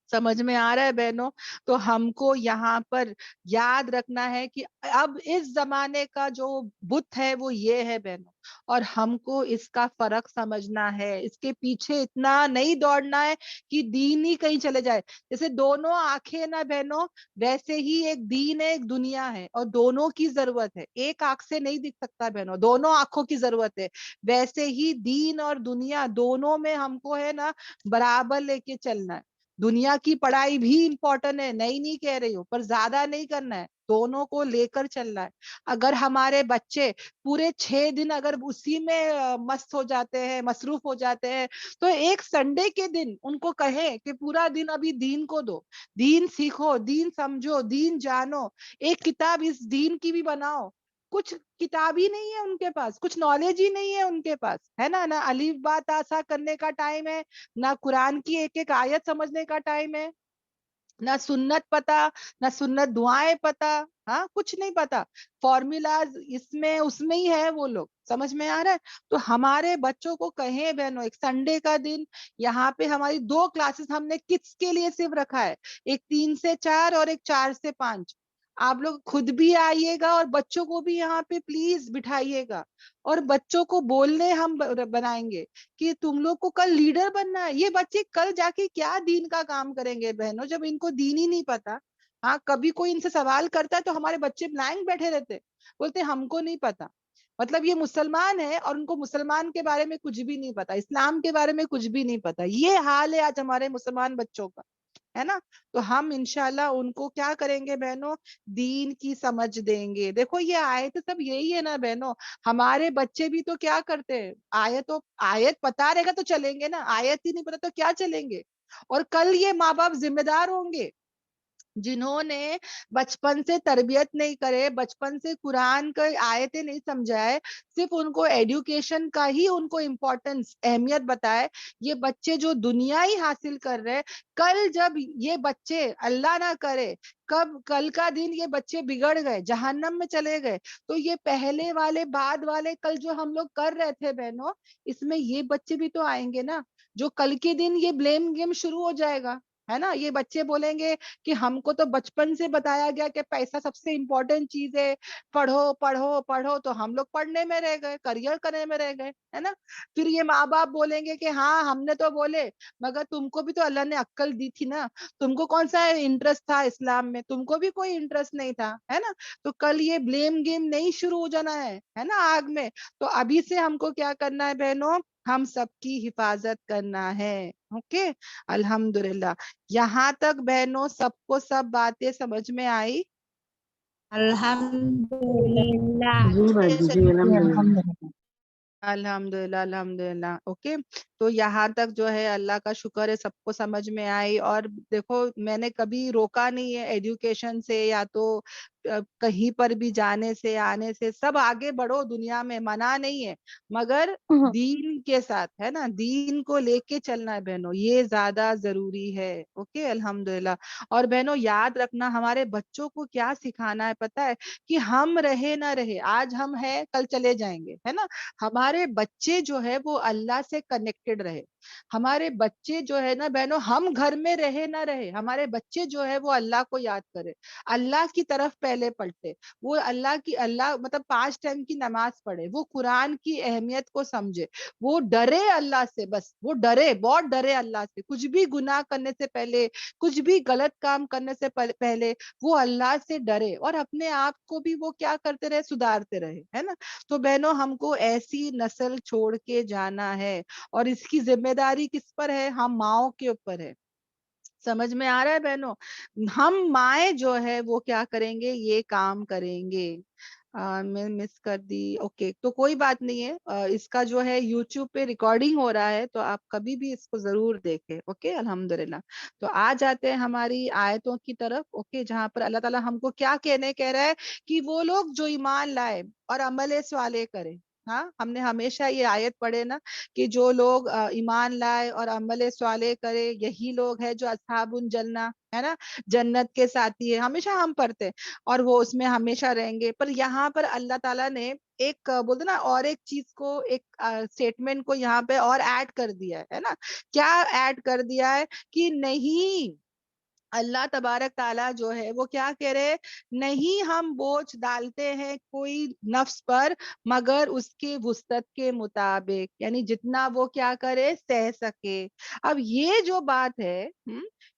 سمجھ میں آ رہا ہے بہنوں؟ تو ہم کو یہاں پر یاد رکھنا ہے کہ اب اس زمانے کا جو بت ہے وہ یہ ہے بہنوں, اور ہم کو اس کا فرق سمجھنا ہے, اس کے پیچھے اتنا نہیں دوڑنا ہے کہ دین ہی کہیں چلے جائے. جیسے دونوں آنکھیں نا بہنوں, ویسے ہی ایک دین ہے ایک دنیا ہے, اور دونوں کی ضرورت ہے. ایک آنکھ سے نہیں دکھ سکتا بہنوں, دونوں آنکھوں کی ضرورت ہے. ویسے ہی دین اور دنیا دونوں میں ہم کو ہے نا برابر لے کے چلنا ہے. دنیا کی پڑھائی بھی امپورٹنٹ ہے, نہیں کہہ رہی ہوں, پر زیادہ نہیں کرنا ہے, دونوں کو لے کر چلنا ہے. اگر ہمارے بچے پورے 6 دن اگر اسی میں مست ہو جاتے ہیں, مصروف ہو جاتے ہیں, تو ایک سنڈے کے دن ان کو کہیں کہ پورا دن ابھی دین کو دو, دین سیکھو, دین سمجھو, دین جانو, ایک کتاب اس دین کی بھی بناؤ. کچھ کتاب ہی نہیں ہے ان کے پاس, کچھ نالج ہی نہیں ہے ان کے پاس, ہے نا. نہ الف با تا سا کرنے کا ٹائم ہے, نہ قرآن کی ایک ایک آیت سمجھنے کا ٹائم ہے, نہ سنت پتا, نہ سنت دعائیں پتا, ہاں کچھ نہیں پتا. فارمولاز اس میں ہی ہے وہ لوگ, سمجھ میں آ رہا ہے. تو ہمارے بچوں کو کہیں بہنوں, ایک سنڈے کا دن یہاں پہ ہماری 2 کلاسز ہم نے کڈس کے لیے صرف رکھا ہے, ایک 3 سے 4 اور ایک 4 سے 5. آپ لوگ خود بھی آئیے گا اور بچوں کو بھی یہاں پہ پلیز بٹھائیے گا, اور بچوں کو بولنے ہم بنائیں گے کہ تم لوگ کو کل لیڈر بننا ہے. یہ بچے کل جا کے کیا دین کا کام کریں گے بہنوں, جب ان کو دین ہی نہیں پتا. ہاں کبھی کوئی ان سے سوال کرتا ہے تو ہمارے بچے بلائنڈ بیٹھے رہتے, بولتے ہم کو نہیں پتا. مطلب یہ مسلمان ہے اور ان کو مسلمان کے بارے میں کچھ بھی نہیں پتا, اسلام کے بارے میں کچھ بھی نہیں پتا. یہ حال ہے آج ہمارے مسلمان بچوں کا, ہے نا. تو ہم انشاءاللہ ان کو کیا کریں گے بہنوں, دین کی سمجھ دیں گے. دیکھو یہ آیت سب یہی ہے نا بہنوں, ہمارے بچے بھی تو کیا کرتے ہیں, آیت پتا رہے گا تو چلیں گے نا, آیت ہی نہیں پتا تو کیا چلیں گے. اور کل یہ ماں باپ ذمہ دار ہوں گے جنہوں نے بچپن سے تربیت نہیں کرے, بچپن سے قرآن کا آیتیں نہیں سمجھائے, صرف ان کو ایڈوکیشن کا ہی ان کو امپورٹنس اہمیت بتائے. یہ بچے جو دنیا ہی حاصل کر رہے, کل جب یہ بچے اللہ نہ کرے کل کا دن یہ بچے بگڑ گئے, جہنم میں چلے گئے, تو یہ پہلے والے بعد والے کل جو ہم لوگ کر رہے تھے بہنوں, اس میں یہ بچے بھی تو آئیں گے نا, جو کل کے دن یہ بلیم گیم شروع ہو جائے گا, ہے نا. یہ بچے بولیں گے کہ ہم کو تو بچپن سے بتایا گیا کہ پیسہ سب سے امپورٹنٹ چیز ہے, پڑھو پڑھو پڑھو, تو ہم لوگ پڑھنے میں رہ گئے, کریئر کرنے میں رہ گئے, ہے نا. پھر یہ ماں باپ بولیں گے کہ ہاں ہم نے تو بولے, مگر تم کو بھی تو اللہ نے عقل دی تھی نا, تم کو کون سا انٹرسٹ تھا اسلام میں, تم کو بھی کوئی انٹرسٹ نہیں تھا, ہے نا. تو کل یہ بلیم گیم نہیں شروع ہو جانا ہے نا آگ میں. تو ابھی سے ہم کو کیا کرنا ہے بہنوں, ہم سب کی حفاظت کرنا ہے. اوکے الحمدللہ. یہاں تک بہنوں سب کو سب باتیں سمجھ میں آئی؟ الحمدللہ. جی باجی, جی الحمدللہ. الحمدللہ الحمدللہ. اوکے, تو یہاں تک جو ہے اللہ کا شکر ہے سب کو سمجھ میں آئی. اور دیکھو میں نے کبھی روکا نہیں ہے ایجوکیشن سے, یا تو کہیں پر بھی جانے سے آنے سے, سب آگے بڑھو دنیا میں, منع نہیں ہے, مگر دین کے ساتھ, ہے نا, دین کو لے کے چلنا ہے بہنوں, یہ زیادہ ضروری ہے. اوکے الحمدللہ. اور بہنوں یاد رکھنا, ہمارے بچوں کو کیا سکھانا ہے پتہ ہے, کہ ہم رہے نہ رہے, آج ہم ہیں کل چلے جائیں گے, ہے نا. ہمارے بچے جو ہے وہ اللہ سے کنیکٹڈ رہے. ہمارے بچے جو ہے نا بہنوں, ہم گھر میں رہے نہ رہے, ہمارے بچے جو ہے وہ اللہ کو یاد کرے, اللہ کی طرف پہلے پلٹے, وہ اللہ مطلب 5 ٹائم کی نماز پڑھے, وہ قرآن کی اہمیت کو سمجھے, وہ ڈرے اللہ سے, بس وہ ڈرے, بہت ڈرے اللہ سے. کچھ بھی گناہ کرنے سے پہلے, کچھ بھی غلط کام کرنے سے پہلے وہ اللہ سے ڈرے, اور اپنے آپ کو بھی وہ کیا کرتے رہے, سدھارتے رہے, ہے نا. تو بہنوں ہم کو ایسی نسل چھوڑ کے جانا ہے, اور اس کی ذمہ داری کس پر ہے, ہم ماؤں کے اوپر ہے. سمجھ میں آ رہا ہے بہنوں, ہم مائیں جو ہے وہ کیا کریں گے, یہ کام کریں گے. میں مس کر دی, اوکے تو کوئی بات نہیں ہے, اس کا جو ہے یوٹیوب پہ ریکارڈنگ ہو رہا ہے, تو آپ کبھی بھی اس کو ضرور دیکھیں. اوکے الحمدللہ. تو آ جاتے ہیں ہماری آیتوں کی طرف. اوکے, جہاں پر اللہ تعالیٰ ہم کو کیا کہہ رہا ہے, کہ وہ لوگ جو ایمان لائے اور عمل صالح کرے, ہاں ہم نے ہمیشہ یہ آیت پڑھے نا کہ جو لوگ ایمان لائے اور عمل صالح کرے یہی لوگ ہیں جو اصحاب الجنہ ہے نا، جنت کے ساتھی ہے، ہمیشہ ہم پڑھتے اور وہ اس میں ہمیشہ رہیں گے. پر یہاں پر اللہ تعالیٰ نے ایک بولتے نا اور ایک چیز کو، ایک اسٹیٹمنٹ کو یہاں پہ اور ایڈ کر دیا ہے نا. کیا ایڈ کر دیا ہے کہ نہیں، اللہ تبارک تعالیٰ جو ہے وہ کیا کہہ رہے، نہیں ہم بوجھ ڈالتے ہیں کوئی نفس پر مگر اس کے وسعت کے مطابق، یعنی جتنا وہ کیا کرے سہ سکے. اب یہ جو بات ہے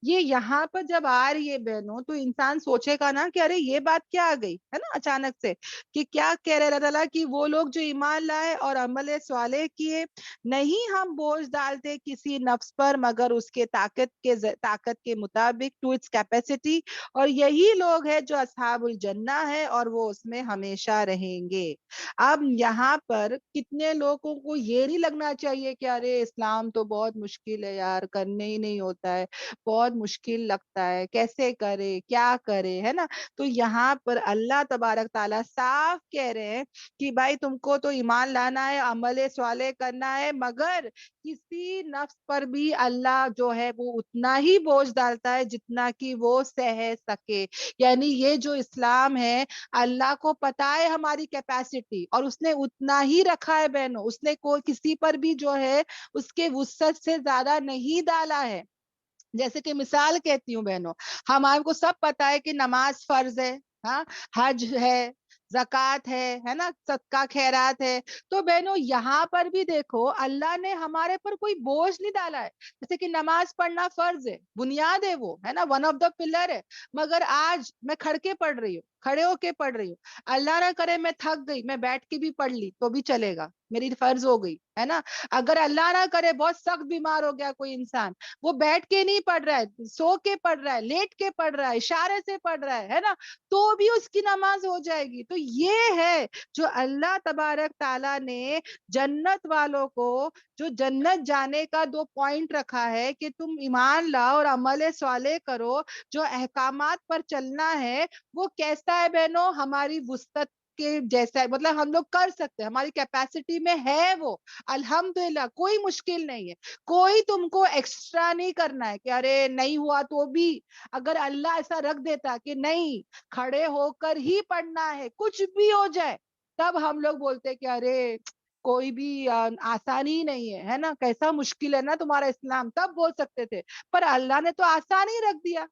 یہ یہاں پر جب آ رہی ہے بہنوں تو انسان سوچے گا نا کہ ارے یہ بات کیا آ گئی ہے نا اچانک سے، کہ کیا کہہ رہے اللہ تعالیٰ کہ وہ لوگ جو ایمان لائے اور عمل صالح کیے نہیں ہم بوجھ ڈالتے کسی نفس پر مگر اس کے طاقت کے مطابق، ٹو اٹس کیپیسٹی، اور یہی لوگ ہیں جو اصحاب الجنہ ہے اور وہ اس میں ہمیشہ رہیں گے. اب یہاں پر کتنے لوگوں کو یہ نہیں لگنا چاہیے کہ ارے اسلام تو بہت مشکل ہے یار، کرنے ہی نہیں ہوتا ہے، بہت مشکل لگتا ہے، کیسے کرے کیا کرے ہے نا. تو یہاں پر اللہ تبارک تعالیٰ صاف کہہ رہے ہیں کہ بھائی تم کو تو ایمان لانا ہے، عمل صالح کرنا ہے، مگر کسی نفس پر بھی اللہ جو ہے وہ اتنا ہی بوجھ ڈالتا ہے جتنا کہ وہ سہ سکے. یعنی یہ جو اسلام ہے اللہ کو پتا ہے ہماری کیپیسٹی اور اس نے اتنا ہی رکھا ہے بہنوں، اس نے کوئی کسی پر بھی جو ہے اس کے وسعت سے زیادہ نہیں ڈالا ہے. جیسے کہ مثال کہتی ہوں بہنوں، ہمارے کو سب پتا ہے کہ نماز فرض ہے، ہاں حج ہے، زکوٰۃ ہے نا، صدقہ خیرات ہے. تو بہنوں یہاں پر بھی دیکھو اللہ نے ہمارے پر کوئی بوجھ نہیں ڈالا ہے. جیسے کہ نماز پڑھنا فرض ہے، بنیاد ہے وہ ہے نا، ون آف دا پلر ہے، مگر آج میں کھڑ کے پڑھ رہی ہوں، کھڑے ہو کے پڑھ رہی ہوں. اللہ نہ کرے میں تھک گئی، میں بیٹھ کے بھی پڑھ لی تو بھی چلے گا، میری فرض ہو گئی ہے نا. اگر اللہ نہ کرے بہت سخت بیمار ہو گیا کوئی انسان، وہ بیٹھ کے نہیں پڑھ رہا ہے، سو کے پڑھ رہا ہے، لیٹ کے پڑھ رہا ہے، اشارے سے پڑھ رہا ہے نا، تو بھی اس کی نماز ہو جائے گی. تو یہ ہے جو اللہ تبارک تعالیٰ نے جنت والوں کو، جو جنت جانے کا 2 پوائنٹ رکھا ہے کہ تم ایمان لاؤ اور عمل صالح کرو، جو احکامات پر چلنا ہے وہ کیسا ہے بہنوں، ہماری وسعت کے جیسا ہے، مطلب ہم لوگ کر سکتے ہیں، ہماری کیپیسٹی میں ہے وہ. الحمدللہ کوئی مشکل نہیں ہے، کوئی تم کو ایکسٹرا نہیں کرنا ہے کہ ارے نہیں ہوا تو بھی. اگر اللہ ایسا رکھ دیتا کہ نہیں کھڑے ہو کر ہی پڑھنا ہے کچھ بھی ہو جائے، تب ہم لوگ بولتے کہ ارے کوئی بھی آسانی نہیں ہے نا، کیسا مشکل ہے نا تمہارا اسلام، تب بول سکتے تھے. پر اللہ نے تو آسان ہی رکھ دیا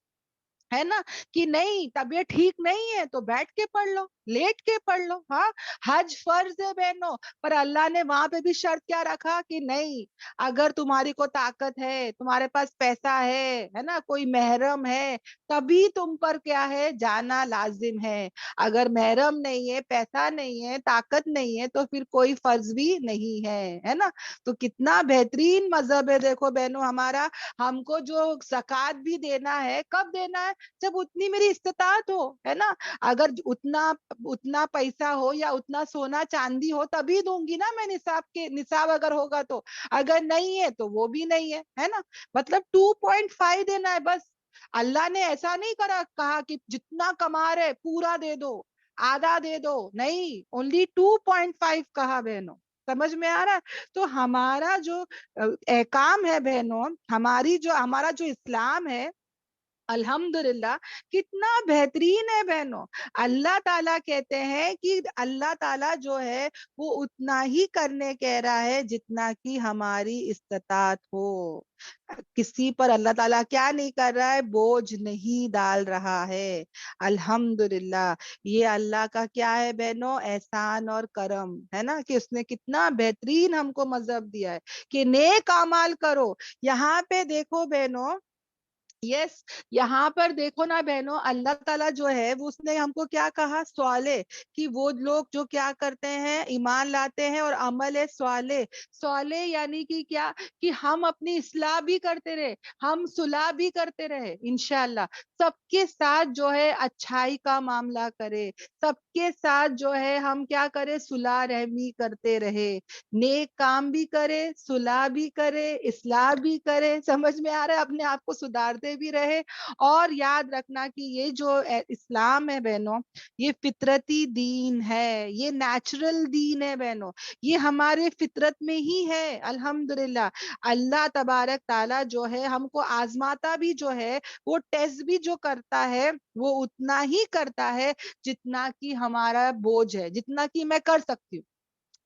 ہے نا، کہ نہیں طبیعت ٹھیک نہیں ہے تو بیٹھ کے پڑھ لو، لیٹ کے پڑھ لو. ہاں حج فرض ہے بہنوں، پر اللہ نے وہاں پہ بھی شرط کیا رکھا کہ نہیں اگر تمہاری کو طاقت ہے، تمہارے پاس پیسہ ہے نا، کوئی محرم ہے، تبھی تم پر کیا ہے جانا لازم ہے. اگر محرم نہیں ہے، پیسہ نہیں ہے، طاقت نہیں ہے تو پھر کوئی فرض بھی نہیں ہے نا. تو کتنا بہترین مذہب ہے دیکھو بہنوں ہمارا. ہم کو جو زکوٰۃ بھی دینا ہے کب دینا ہے، جب اتنی میری استطاعت ہو ہے نا. اگر اتنا پیسہ ہو یا اتنا سونا چاندی ہو تبھی دوں گی نا میں، نصاب اگر ہوگا تو، اگر نہیں ہے تو وہ بھی نہیں ہے نا. مطلب 2.5 دینا ہے بس. اللہ نے ایسا نہیں کہا کہ جتنا کما رہے پورا دے دو، آدھا دے دو، نہیں اونلی 2.5 کہا بہنوں. سمجھ میں آ رہا ہے؟ تو ہمارا جو احکام ہے بہنوں، ہمارا جو اسلام ہے الحمدللہ کتنا بہترین ہے بہنوں. اللہ تعالیٰ کہتے ہیں کہ اللہ تعالیٰ جو ہے وہ اتنا ہی کرنے کہہ رہا ہے جتنا کہ ہماری استطاعت ہو. کسی پر اللہ تعالیٰ کیا نہیں کر رہا ہے، بوجھ نہیں ڈال رہا ہے. الحمدللہ یہ اللہ کا کیا ہے بہنوں، احسان اور کرم ہے نا، کہ اس نے کتنا بہترین ہم کو مذہب دیا ہے کہ نیک اعمال کرو. یہاں پہ دیکھو بہنوں، یس یہاں پر دیکھو نا بہنوں، اللہ تعالیٰ جو ہے وہ اس نے ہم کو کیا کہا، صالح، کہ وہ لوگ جو کیا کرتے ہیں ایمان لاتے ہیں اور عمل صالح یعنی کہ کیا، کہ ہم اپنی اصلاح بھی کرتے رہے، ہم صلح بھی کرتے رہے انشاءاللہ. سب کے ساتھ جو ہے اچھائی کا معاملہ کرے، سب کے ساتھ جو ہے ہم کیا کرے، صلح رحمی کرتے رہے، نیک کام بھی کرے، صلح بھی کرے، اصلاح بھی کرے. سمجھ میں آ رہا ہے؟ اپنے آپ کو سدھارتے کرتے بھی رہے. اور یاد رکھنا کہ یہ جو اسلام ہے بہنوں, یہ فطرتی دین ہے, یہ نیچرل دین ہے بہنوں, یہ ہمارے فطرت میں ہی ہے. الحمدللہ اللہ تبارک تعالیٰ جو ہے ہم کو آزماتا بھی جو ہے, وہ ٹیسٹ بھی جو کرتا ہے وہ اتنا ہی کرتا ہے جتنا کہ ہمارا بوجھ ہے, جتنا کہ میں کر سکتی ہوں.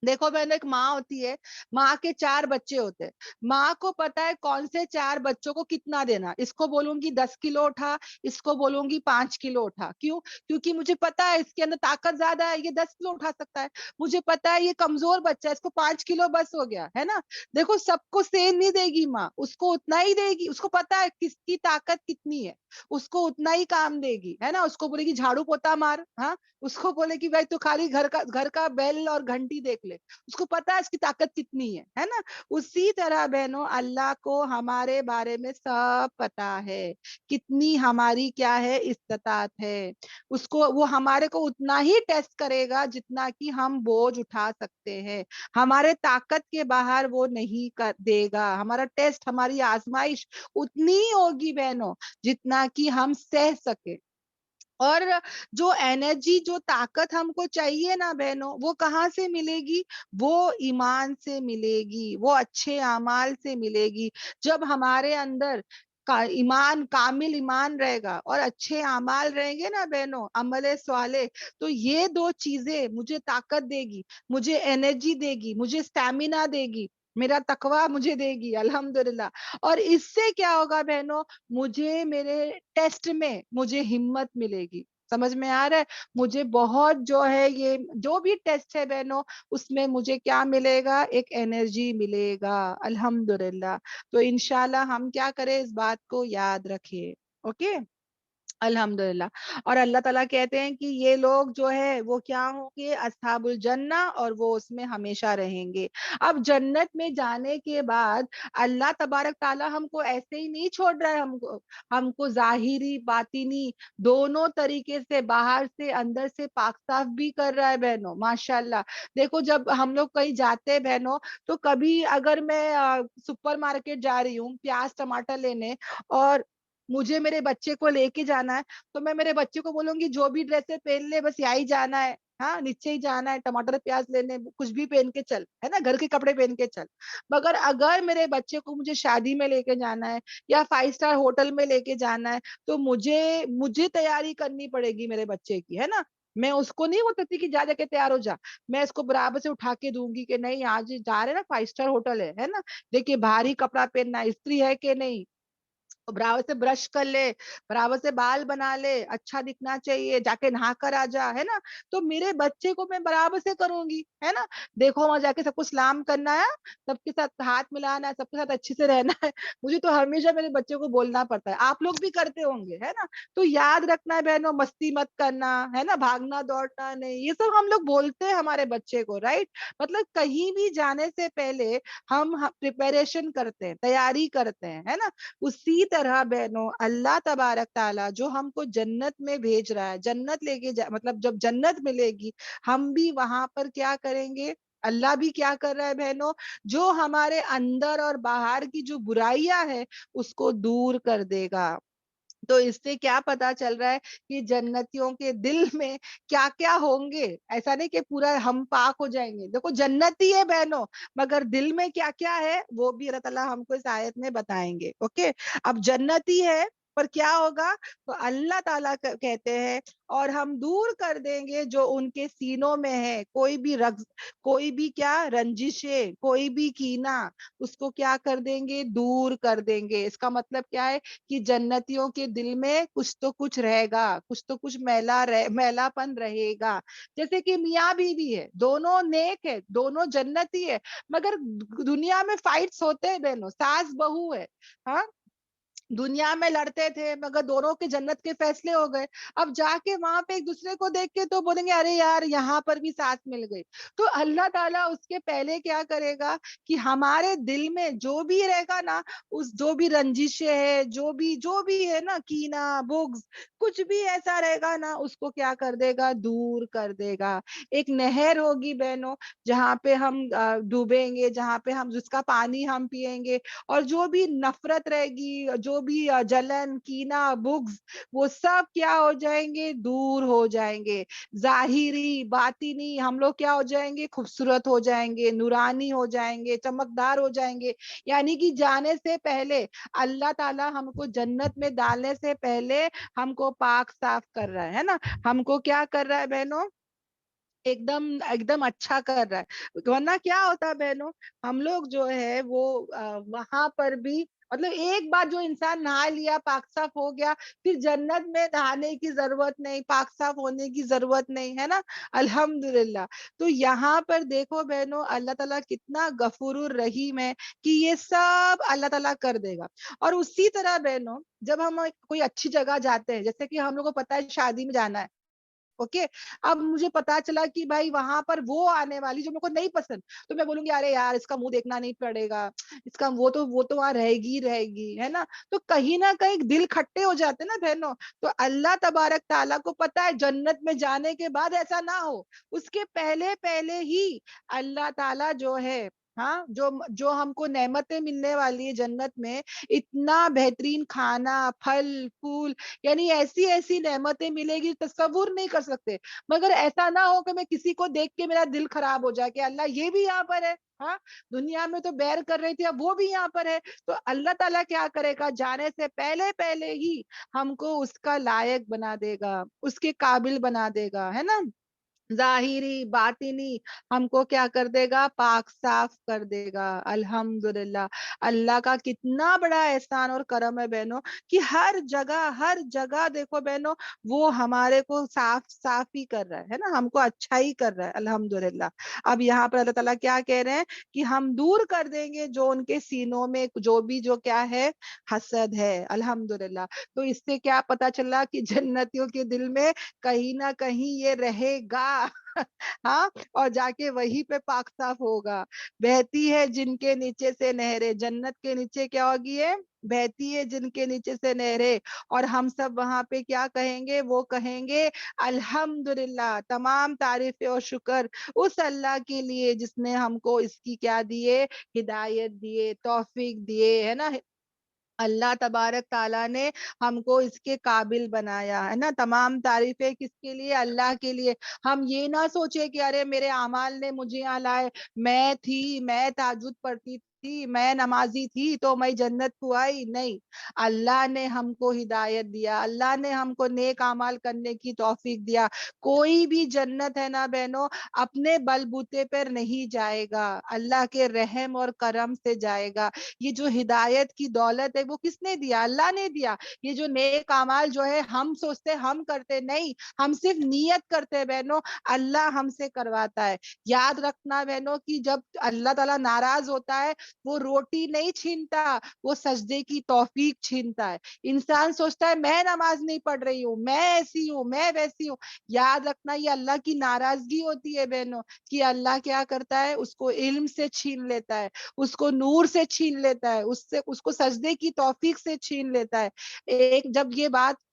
دیکھو بہن, ایک ماں ہوتی ہے, ماں کے 4 بچے ہوتے ہیں, ماں کو پتا ہے کون سے 4 بچوں کو کتنا دینا. اس کو بولوں گی 10 کلو اٹھا, اس کو بولوں گی 5 کلو اٹھا. کیوں؟ کیونکہ مجھے پتا ہے اس کے اندر طاقت زیادہ ہے, یہ 10 کلو اٹھا سکتا ہے. مجھے پتا ہے یہ کمزور بچہ ہے, اس کو 5 کلو بس ہو گیا ہے نا. دیکھو سب کو سیم نہیں دے گی ماں, اس کو اتنا ہی دے گی. اس کو پتا ہے کس کی طاقت کتنی ہے, اس کو اتنا ہی کام دے گی, ہے نا. اس کو بولے گی جھاڑو پوتا مار, ہاں, اس کو بولے کہ بھائی تو خالی گھر کا بیل اور گھنٹی دیکھ لے, اس کو پتا ہے اس کی طاقت کتنی ہے نا. اسی طرح بہنوں اللہ کو ہمارے بارے میں سب پتا ہے, کتنی ہماری کیا ہے استطاعت ہے. اس کو وہ ہمارے کو اتنا ہی ٹیسٹ کرے گا جتنا کہ ہم بوجھ اٹھا سکتے ہیں. ہمارے طاقت کے باہر وہ نہیں دے گا. ہمارا ٹیسٹ, ہماری آزمائش اتنی ہوگی بہنوں جتنا کہ ہم سہ سکے. اور جو انرجی, جو طاقت ہم کو چاہیے نا بہنوں, وہ کہاں سے ملے گی؟ وہ ایمان سے ملے گی, وہ اچھے اعمال سے ملے گی. جب ہمارے اندر ایمان, کامل ایمان رہے گا اور اچھے اعمال رہیں گے نا بہنوں, عمل صالح, تو یہ 2 چیزیں مجھے طاقت دے گی, مجھے انرجی دے گی, مجھے اسٹیمنا دے گی, میرا تقویٰ مجھے دے گی. الحمدللہ. اور اس سے کیا ہوگا بہنوں, مجھے میرے ٹیسٹ میں مجھے ہمت ملے گی. سمجھ میں آ رہا ہے؟ مجھے بہت جو ہے, یہ جو بھی ٹیسٹ ہے بہنوں, اس میں مجھے کیا ملے گا؟ ایک انرجی ملے گا. الحمدللہ. تو انشاءاللہ ہم کیا کریں, اس بات کو یاد رکھیں. اوکے, الحمدللہ. اور اللہ تعالیٰ کہتے ہیں کہ یہ لوگ جو ہے وہ کیا ہوں گے؟ اصحاب الجنہ, اور وہ اس میں ہمیشہ رہیں گے. اب جنت میں جانے کے بعد اللہ تبارک تعالیٰ ہم کو ایسے ہی نہیں چھوڑ رہا ہے, ہم کو ظاہری باطنی دونوں طریقے سے, باہر سے اندر سے پاک صاف بھی کر رہا ہے بہنوں. ماشاءاللہ. دیکھو جب ہم لوگ کہیں جاتے ہیں بہنوں, تو کبھی اگر میں سپر مارکیٹ جا رہی ہوں پیاز ٹماٹر لینے, اور مجھے میرے بچے کو لے کے جانا ہے, تو میں میرے بچے کو بولوں گی جو بھی ڈریسیں پہن لے, بس یہی جانا ہے, ہاں, نیچے ہی جانا ہے, ٹماٹر پیاز لینے کچھ بھی پہن کے چل, ہے نا, گھر کے کپڑے پہن کے چل. مگر اگر میرے بچے کو مجھے شادی میں لے کے جانا ہے یا 5 اسٹار ہوٹل میں لے کے جانا ہے, تو مجھے تیاری کرنی پڑے گی میرے بچے کی, ہے نا. میں اس کو نہیں بول سکتی کہ جا کے تیار ہو جا. میں اس کو برابر سے اٹھا کے دوں گی کہ نہیں, آج جا رہے نا 5 اسٹار ہوٹل ہے نا, دیکھیے بھاری کپڑا پہننا, استری ہے کہ نہیں, برابر سے برش کر لے, برابر سے بال بنا لے, اچھا دکھنا چاہیے, جا کے نہا کر آ جا, ہے نا. تو میرے بچے کو میں برابر سے کروں گی, ہے نا. دیکھو وہاں جا کے سب کو سلام کرنا ہے, سب کے ساتھ ہاتھ ملانا ہے, سب کے ساتھ اچھے سے رہنا ہے. مجھے تو ہمیشہ میرے بچے کو بولنا پڑتا ہے. آپ لوگ بھی کرتے ہوں گے, ہے نا. تو یاد رکھنا ہے بہنوں, مستی مت کرنا, ہے نا, بھاگنا دوڑنا نہیں, یہ سب ہم لوگ بولتے ہیں ہمارے بچے کو, رائٹ. مطلب کہیں بھی جانے سے پہلے ہم پریپریشن کرتے ہیں, تیاری کرتے ہیں, ہے نا. اسی طرح بہنوں اللہ تبارک تعالیٰ جو ہم کو جنت میں بھیج رہا ہے, جنت لے کے مطلب جب جنت ملے گی, ہم بھی وہاں پر کیا کریں گے؟ اللہ بھی کیا کر رہا ہے بہنوں, جو ہمارے اندر اور باہر کی جو برائیاں ہے اس کو دور کر دے گا. تو اس سے کیا پتا چل رہا ہے کہ جنتیوں کے دل میں کیا کیا ہوں گے. ایسا نہیں کہ پورا ہم پاک ہو جائیں گے, دیکھو جنتی ہے بہنوں, مگر دل میں کیا کیا ہے وہ بھی اللہ تعالیٰ ہم کو اس آیت میں بتائیں گے. اوکے, اب جنتی ہے پر کیا ہوگا؟ تو اللہ تعالیٰ کہتے ہیں اور ہم دور کر دیں گے جو ان کے سینوں میں ہے, کوئی بھی رغز, کوئی بھی کیا رنجشیں, کوئی بھی کینہ, اس کو کیا کر دیں گے؟ دور کر دیں گے. اس کا مطلب کیا ہے کہ جنتیوں کے دل میں کچھ تو کچھ رہے گا, کچھ تو کچھ میلا پن رہے گا. جیسے کہ میاں بیوی ہے, دونوں نیک ہے, دونوں جنتی ہے, مگر دنیا میں فائٹس ہوتے ہیں بہنوں, ساس بہو ہے, ہاں, دنیا میں لڑتے تھے مگر دونوں کے جنت کے فیصلے ہو گئے. اب جا کے وہاں پہ ایک دوسرے کو دیکھ کے تو بولیں گے ارے یار یہاں پر بھی ساتھ مل گئی. تو اللہ تعالیٰ اس کے پہلے کیا کرے گا کہ ہمارے دل میں جو بھی رہے گا نا, اس جو بھی رنجشیں ہے, جو بھی ہے نا, کینہ, بغض, کچھ بھی ایسا رہے گا نا, اس کو کیا کر دے گا؟ دور کر دے گا. ایک نہر ہوگی بہنوں جہاں پہ ہم ڈوبیں گے, جہاں پہ ہم جس کا پانی ہم پیئیں گے, اور جو بھی نفرت رہے گی, جو جو بھی جلن کینا بغض وہ سب کیا ہو جائیں گے, دور ہو جائیں گے. ظاہری باطنی ہم لوگ کیا ہو جائیں گے, خوبصورت ہو جائیں گے, نورانی ہو جائیں گے, چمکدار ہو جائیں گے. یعنی کہ جانے سے پہلے اللہ تعالیٰ ہم کو جنت میں ڈالنے سے پہلے ہم کو پاک صاف کر رہا ہے نا. ہم کو کیا کر رہا ہے بہنوں, ایک دم اچھا کر رہا ہے. ورنہ کیا ہوتا ہے بہنوں, ہم لوگ جو ہے وہ وہاں پر بھی مطلب ایک بار جو انسان نہا لیا پاک صاف ہو گیا, پھر جنت میں نہانے کی ضرورت نہیں, پاک صاف ہونے کی ضرورت نہیں ہے نا, الحمدللہ. تو یہاں پر دیکھو بہنوں اللہ تعالیٰ کتنا غفور الرحیم ہے کہ یہ سب اللہ تعالیٰ کر دے گا. اور اسی طرح بہنوں جب ہم کوئی اچھی جگہ جاتے ہیں, جیسے کہ ہم لوگ کو پتا ہے شادی میں جانا ہے, اوکے, اب مجھے پتا چلا کہ بھائی وہاں پر وہ آنے والی جو میرے کو نہیں پسند, تو میں بولوں گی ارے یار اس کا منہ دیکھنا نہیں پڑے گا, اس کا وہ تو وہاں رہے گی ہے نا. تو کہیں نہ کہیں دل کھٹے ہو جاتے نا بہنوں. تو اللہ تبارک تعالیٰ کو پتا ہے جنت میں جانے کے بعد ایسا نہ ہو, اس کے پہلے ہی اللہ تعالیٰ جو ہے ہاں جو ہم کو نعمتیں ملنے والی ہے جنت میں, اتنا بہترین کھانا پھل پھول, یعنی ایسی نعمتیں ملے گی تصور نہیں کر سکتے. مگر ایسا نہ ہو کہ میں کسی کو دیکھ کے میرا دل خراب ہو جائے کہ اللہ یہ بھی یہاں پر ہے, ہاں دنیا میں تو بیر کر رہی تھی اب وہ بھی یہاں پر ہے. تو اللہ تعالیٰ کیا کرے گا, جانے سے پہلے ہی ہم کو اس کا لائق بنا دے گا, اس کے قابل بنا دے گا, ہے نا. ظاہری باطنی ہم کو کیا کر دے گا, پاک صاف کر دے گا. الحمدللہ اللہ کا کتنا بڑا احسان اور کرم ہے بہنوں کہ ہر جگہ دیکھو بہنوں وہ ہمارے کو صاف ہی کر رہا ہے نا, ہم کو اچھا ہی کر رہا ہے الحمدللہ. اب یہاں پر اللہ تعالیٰ کیا کہہ رہے ہیں کہ ہم دور کر دیں گے جو ان کے سینوں میں جو کیا ہے حسد ہے. الحمدللہ. تو اس سے کیا پتا چلا کہ جنتیوں کے دل میں کہیں نہ کہیں یہ رہے گا ہاں, اور جا کے وہی پہ پاک صاف ہوگا. بہتی ہے جن کے نیچے سے نہریں, جنت کے نیچے کیا ہوگی ہے, بہتی ہے جن کے نیچے سے نہریں. اور ہم سب وہاں پہ کیا کہیں گے, وہ کہیں گے الحمدللہ, تمام تعریف اور شکر اس اللہ کے لیے جس نے ہم کو اس کی کیا دیے, ہدایت دیے, توفیق دیے, ہے نا. اللہ تبارک تعالیٰ نے ہم کو اس کے قابل بنایا ہے نا. تمام تعریفیں کس کے لیے, اللہ کے لیے. ہم یہ نہ سوچے کہ ارے میرے اعمال نے مجھے یہاں لائے, میں تہجد پڑھتی تھی, میں نمازی تھی تو میں جنت کو آئی. نہیں, اللہ نے ہم کو ہدایت دیا, اللہ نے ہم کو نیک اعمال کرنے کی توفیق دیا. کوئی بھی جنت ہے نا بہنوں اپنے بلبوتے پر نہیں جائے گا, اللہ کے رحم اور کرم سے جائے گا. یہ جو ہدایت کی دولت ہے وہ کس نے دیا, اللہ نے دیا. یہ جو نیک اعمال جو ہے ہم سوچتے ہم کرتے نہیں, ہم صرف نیت کرتے بہنوں, اللہ ہم سے کرواتا ہے. یاد رکھنا بہنوں کہ جب اللہ تعالیٰ ناراض ہوتا ہے وہ روٹی نہیں چھینتا, وہ سجدے کی توفیق چھینتا ہے. انسان سوچتا ہے میں نماز نہیں پڑھ رہی ہوں, میں ایسی ہوں, میں ویسی ہوں. یاد رکھنا یہ اللہ کی ناراضگی ہوتی ہے بہنوں کہ اللہ کیا کرتا ہے, اس کو علم سے چھین لیتا ہے, اس کو نور سے چھین لیتا ہے, اس کو سجدے کی توفیق سے چھین لیتا ہے. جب یہ بات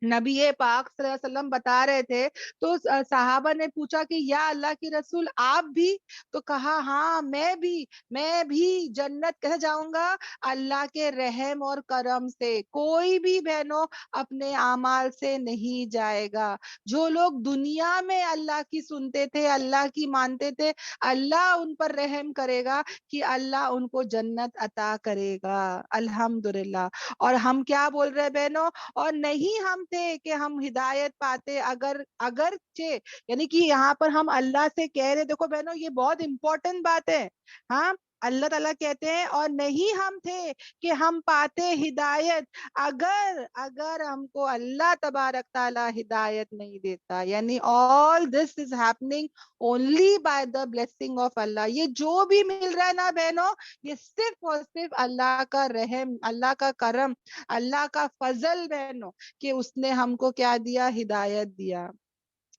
نبی پاک صلی اللہ علیہ وسلم بتا رہے تھے تو صحابہ نے پوچھا کہ یا اللہ کی رسول آپ بھی, تو کہا ہاں میں بھی جنت کیسے جاؤں گا, اللہ کے رحم اور کرم سے. کوئی بھی بہنوں اپنے اعمال سے نہیں جائے گا. جو لوگ دنیا میں اللہ کی سنتے تھے, اللہ کی مانتے تھے, اللہ ان پر رحم کرے گا کہ اللہ ان کو جنت عطا کرے گا. الحمدللہ. اور ہم کیا بول رہے بہنوں, اور نہیں ہم تھے کہ ہم ہدایت پاتے اگرچہ, یعنی کہ یہاں پر ہم اللہ سے کہہ رہے, دیکھو بہنوں یہ بہت امپورٹنٹ بات ہے. ہاں اللہ تعالیٰ کہتے ہیں اور نہیں ہم تھے کہ ہم پاتے ہدایت اگر ہم کو اللہ تبارک تعالیٰ ہدایت نہیں دیتا. یعنی all this is happening only by the blessing of Allah. یہ جو بھی مل رہا ہے نا بہنوں یہ صرف اور صرف اللہ کا رحم, اللہ کا کرم, اللہ کا فضل بہنوں کہ اس نے ہم کو کیا دیا, ہدایت دیا.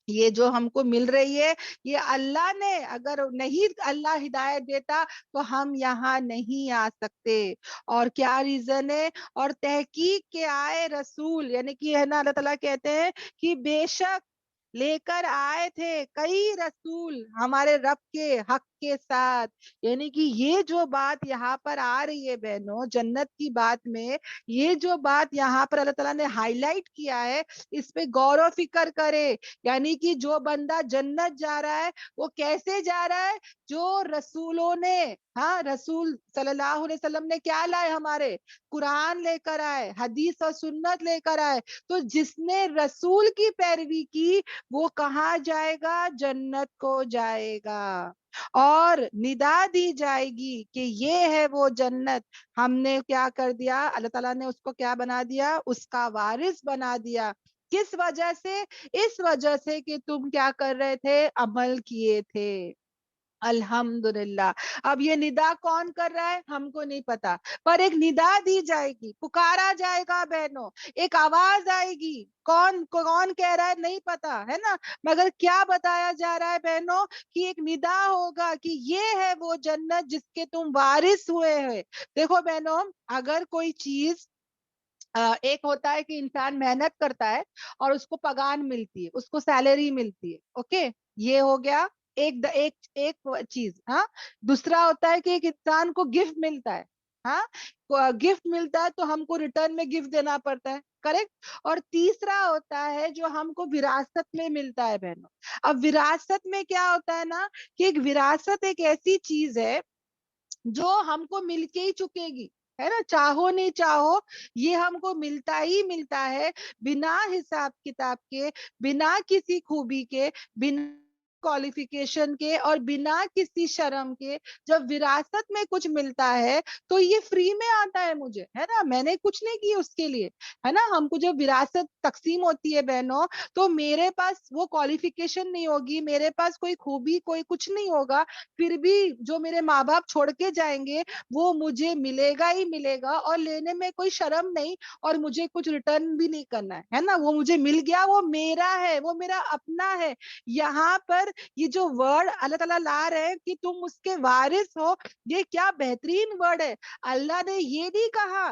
یہ جو ہم کو مل رہی ہے یہ اللہ نے, اگر نہیں اللہ ہدایت دیتا تو ہم یہاں نہیں آ سکتے. اور کیا ریزن ہے, اور تحقیق کے آئے رسول, یعنی کہ ہے نا اللہ تعالیٰ کہتے ہیں کہ بے شک لے کر آئے تھے کئی رسول ہمارے رب کے حق کے ساتھ. یعنی کہ یہ جو بات یہاں پر آ رہی ہے بہنوں جنت کی بات میں, یہ جو بات یہاں پر اللہ تعالیٰ نے ہائی لائٹ کیا ہے, اس پہ غور و فکر کرے. یعنی کہ جو بندہ جنت جا رہا ہے وہ کیسے جا رہا ہے؟ جو رسولوں نے, ہاں رسول صلی اللہ علیہ وسلم نے کیا لائے, ہمارے قرآن لے کر آئے, حدیث اور سنت لے کر آئے. تو جس نے رسول کی پیروی کی وہ کہاں جائے گا؟ جنت کو جائے گا. اور ندا دی جائے گی کہ یہ ہے وہ جنت. ہم نے کیا کر دیا؟ اللہ تعالیٰ نے اس کو کیا بنا دیا؟ اس کا وارث بنا دیا. کس وجہ سے؟ اس وجہ سے کہ تم کیا کر رہے تھے؟ عمل کیے تھے. الحمدللہ. اب یہ ندا کون کر رہا ہے ہم کو نہیں پتا, پر ایک ندا دی جائے گی, پکارا جائے گا بہنوں, ایک آواز آئے گی. کون کون کہہ رہا ہے نہیں پتا ہے نا, مگر کیا بتایا جا رہا ہے بہنوں کہ ایک ندا ہوگا کہ یہ ہے وہ جنت جس کے تم وارث ہوئے ہیں. دیکھو بہنوں, اگر کوئی چیز ایک ہوتا ہے کہ انسان محنت کرتا ہے اور اس کو پگان ملتی ہے, اس کو سیلری ملتی ہے, اوکے, یہ ہو گیا ایک ایک چیز. ہاں, دوسرا ہوتا ہے کہ ایک انسان کو گفٹ ملتا ہے. ہاں, گفٹ ملتا ہے تو ہم کو ریٹرن میں گفٹ دینا پڑتا ہے, کریکٹ. اور تیسرا ہوتا ہے جو ہم کو وراثت میں ملتا ہے بہنوں. اب وراثت میں کیا ہوتا ہے نا کہ ایک وراثت ایک ایسی چیز ہے جو ہم کو مل کے ہی چکے گی, ہے نا, چاہو نہیں چاہو یہ ہم کو ملتا ہی ملتا ہے, بنا حساب کتاب کے, بنا کسی خوبی کے, بنا کوالیفیکیشن کے, اور بنا کسی شرم کے. جب وراثت میں کچھ ملتا ہے تو یہ فری میں آتا ہے مجھے, ہے نا, میں نے کچھ نہیں کی اس کے لیے, ہے نا. ہم کو جب وراثت تقسیم ہوتی ہے بہنوں تو میرے پاس وہ کوالیفیکیشن نہیں ہوگی, میرے پاس کوئی خوبی کوئی کچھ نہیں ہوگا, پھر بھی جو میرے ماں باپ چھوڑ کے جائیں گے وہ مجھے ملے گا ہی ملے گا, اور لینے میں کوئی شرم نہیں, اور مجھے کچھ ریٹرن بھی نہیں کرنا ہے نا. وہ مجھے مل گیا, وہ میرا ہے, وہ میرا اپنا ہے. یہاں پر یہ جو ورڈ اللہ تعالیٰ لا رہے ہیں کہ تم اس کے وارث ہو, یہ کیا بہترین ورڈ ہے. اللہ نے یہ نہیں کہا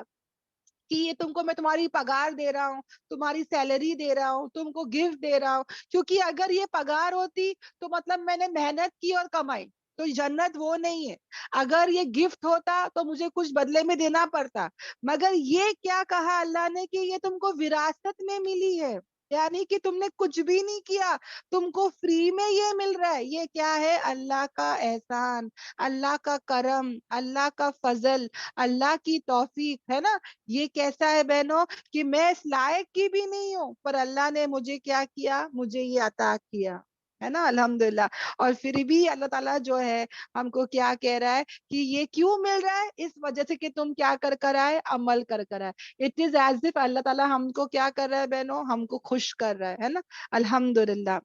کہ یہ تم کو میں تمہاری پگار دے رہا ہوں, تمہاری سیلری دے رہا ہوں, تم کو گفٹ دے رہا ہوں, کیونکہ اگر یہ پگار ہوتی تو مطلب میں نے محنت کی اور کمائی, تو جنت وہ نہیں ہے. اگر یہ گفٹ ہوتا تو مجھے کچھ بدلے میں دینا پڑتا, مگر یہ کیا کہا اللہ نے کہ یہ تم کو وراثت میں ملی ہے, یعنی کہ تم نے کچھ بھی نہیں کیا, تم کو فری میں یہ مل رہا ہے. یہ کیا ہے؟ اللہ کا احسان, اللہ کا کرم, اللہ کا فضل, اللہ کی توفیق, ہے نا. یہ کیسا ہے بہنوں کہ میں اس لائق کی بھی نہیں ہوں, پر اللہ نے مجھے کیا کیا؟ مجھے یہ عطا کیا, ہے نا, الحمدللہ. اور پھر بھی اللہ تعالیٰ جو ہے ہم کو کیا کہہ رہا ہے کہ یہ کیوں مل رہا ہے؟ اس وجہ سے کہ تم کیا کر آئے؟ عمل کر آئے. اٹ از ایز اف اللہ تعالیٰ ہم کو کیا کر رہا ہے بہنوں؟ ہم کو خوش کر رہا ہے نا, الحمدللہ.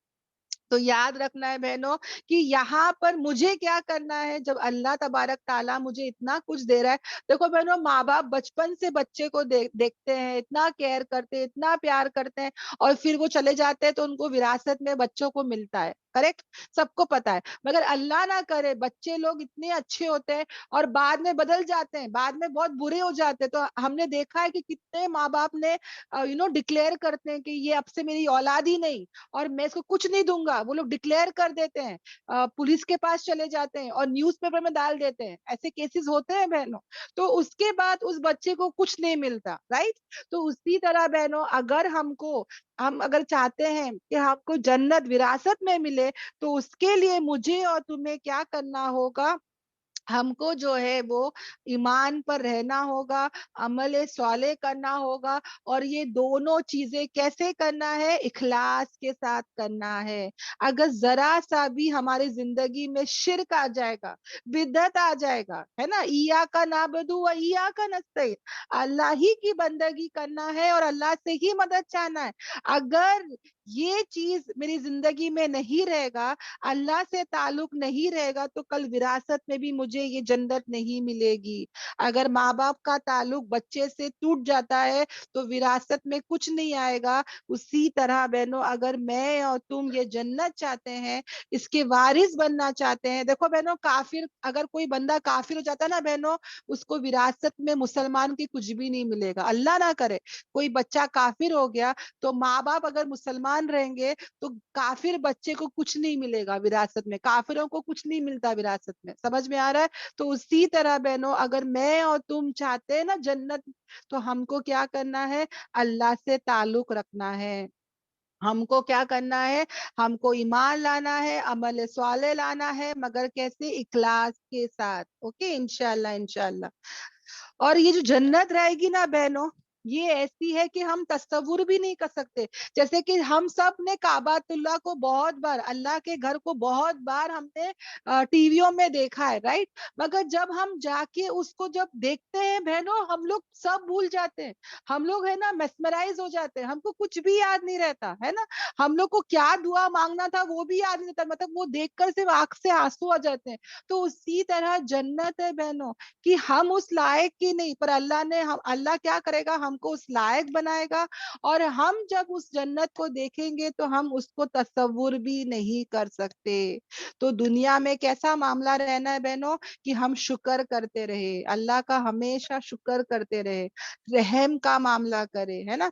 تو یاد رکھنا ہے بہنوں کہ یہاں پر مجھے کیا کرنا ہے. جب اللہ تبارک تعالیٰ مجھے اتنا کچھ دے رہا ہے, دیکھو بہنوں, ماں باپ بچپن سے بچے کو دیکھتے ہیں, اتنا کیئر کرتے ہیں, اتنا پیار کرتے ہیں, اور پھر وہ چلے جاتے ہیں تو ان کو وراثت میں بچوں کو ملتا ہے, کریکٹ, سب کو پتا ہے. مگر اللہ نہ کرے بچے لوگ اتنے اچھے ہوتے ہیں اور بعد میں بدل جاتے ہیں, بعد میں بہت برے ہو جاتے ہیں. تو ہم نے دیکھا ہے کہ کتنے ماں باپ نے ڈکلیئر کرتے ہیں کہ یہ اب سے میری اولاد ہی نہیں, اور میں اس کو کچھ نہیں دوں گا. وہ لوگ ڈکلیئر کر دیتے ہیں, پولیس کے پاس چلے جاتے ہیں اور نیوز پیپر میں ڈال دیتے ہیں. ایسے کیسز ہوتے ہیں بہنوں. تو اس کے بعد اس بچے کو کچھ نہیں ملتا, رائٹ. تو اسی طرح بہنوں, ہم اگر چاہتے ہیں کہ ہم کو جنت وراثت میں ملے, تو اس کے لیے مجھے اور تمہیں کیا کرنا ہوگا؟ ہم کو جو ہے وہ ایمان پر رہنا ہوگا, عمل صالح کرنا ہوگا. اور یہ دونوں چیزیں کیسے کرنا ہے؟ اخلاص کے ساتھ کرنا ہے. اگر ذرا سا بھی ہماری زندگی میں شرک آ جائے گا, بدعت آ جائے گا, ہے نا, ایاک نعبد و ایاک نستعین, اللہ ہی کی بندگی کرنا ہے اور اللہ سے ہی مدد چاہنا ہے. اگر یہ چیز میری زندگی میں نہیں رہے گا, اللہ سے تعلق نہیں رہے گا, تو کل وراثت میں بھی مجھے مجھے یہ جنت نہیں ملے گی. اگر ماں باپ کا تعلق بچے سے ٹوٹ جاتا ہے تو وراثت میں کچھ نہیں آئے گا. اسی طرح بہنوں اگر میں اور تم یہ جنت چاہتے ہیں, اس کے وارث بننا چاہتے ہیں, دیکھو بہنوں کافر, اگر کوئی بندہ کافر ہو جاتا ہے نا بہنوں, اس کو وراثت میں مسلمان کی کچھ بھی نہیں ملے گا. اللہ نہ کرے کوئی بچہ کافر ہو گیا تو ماں باپ اگر مسلمان رہیں گے تو کافر بچے کو کچھ نہیں ملے گا وراثت میں, کافروں کو کچھ نہیں ملتا وراثت میں. سمجھ میں آ رہا ہے؟ تو اسی طرح بہنوں اگر میں اور تم چاہتے ہیں نا جنت, تو ہم کو کیا کرنا ہے؟ اللہ سے تعلق رکھنا ہے. ہم کو کیا کرنا ہے؟ ہم کو ایمان لانا ہے, عمل صالح لانا ہے, مگر کیسے؟ اخلاص کے ساتھ. اوکے, انشاءاللہ انشاءاللہ. اور یہ جو جنت رہے گی نا بہنوں, یہ ایسی ہے کہ ہم تصور بھی نہیں کر سکتے. جیسے کہ ہم سب نے کعبۃ اللہ کو بہت بار, اللہ کے گھر کو بہت بار ہم نے ٹی ویوں میں دیکھا ہے, رائٹ؟ مگر جب ہم جا کے اس کو جب دیکھتے ہیں بہنوں, ہم لوگ سب بھول جاتے ہیں. ہم لوگ ہے نا میسمرائز ہو جاتے ہیں, ہم کو کچھ بھی یاد نہیں رہتا ہے نا. ہم لوگ کو کیا دعا مانگنا تھا وہ بھی یاد نہیں رہتا, مطلب وہ دیکھ کر صرف آنکھ سے آنسو آ جاتے ہیں. تو اسی طرح جنت ہے بہنوں کہ ہم اس لائق کی نہیں, پر اللہ نے, اللہ کیا کرے گا؟ ہم کو اس لائق بنائے گا. اور ہم جب اس جنت کو دیکھیں گے تو ہم اس کو تصور بھی نہیں کر سکتے. تو دنیا میں کیسا معاملہ رہنا ہے بہنوں کہ ہم شکر کرتے رہے, اللہ کا ہمیشہ شکر کرتے رہے, رحم کا معاملہ کرے, ہے نا,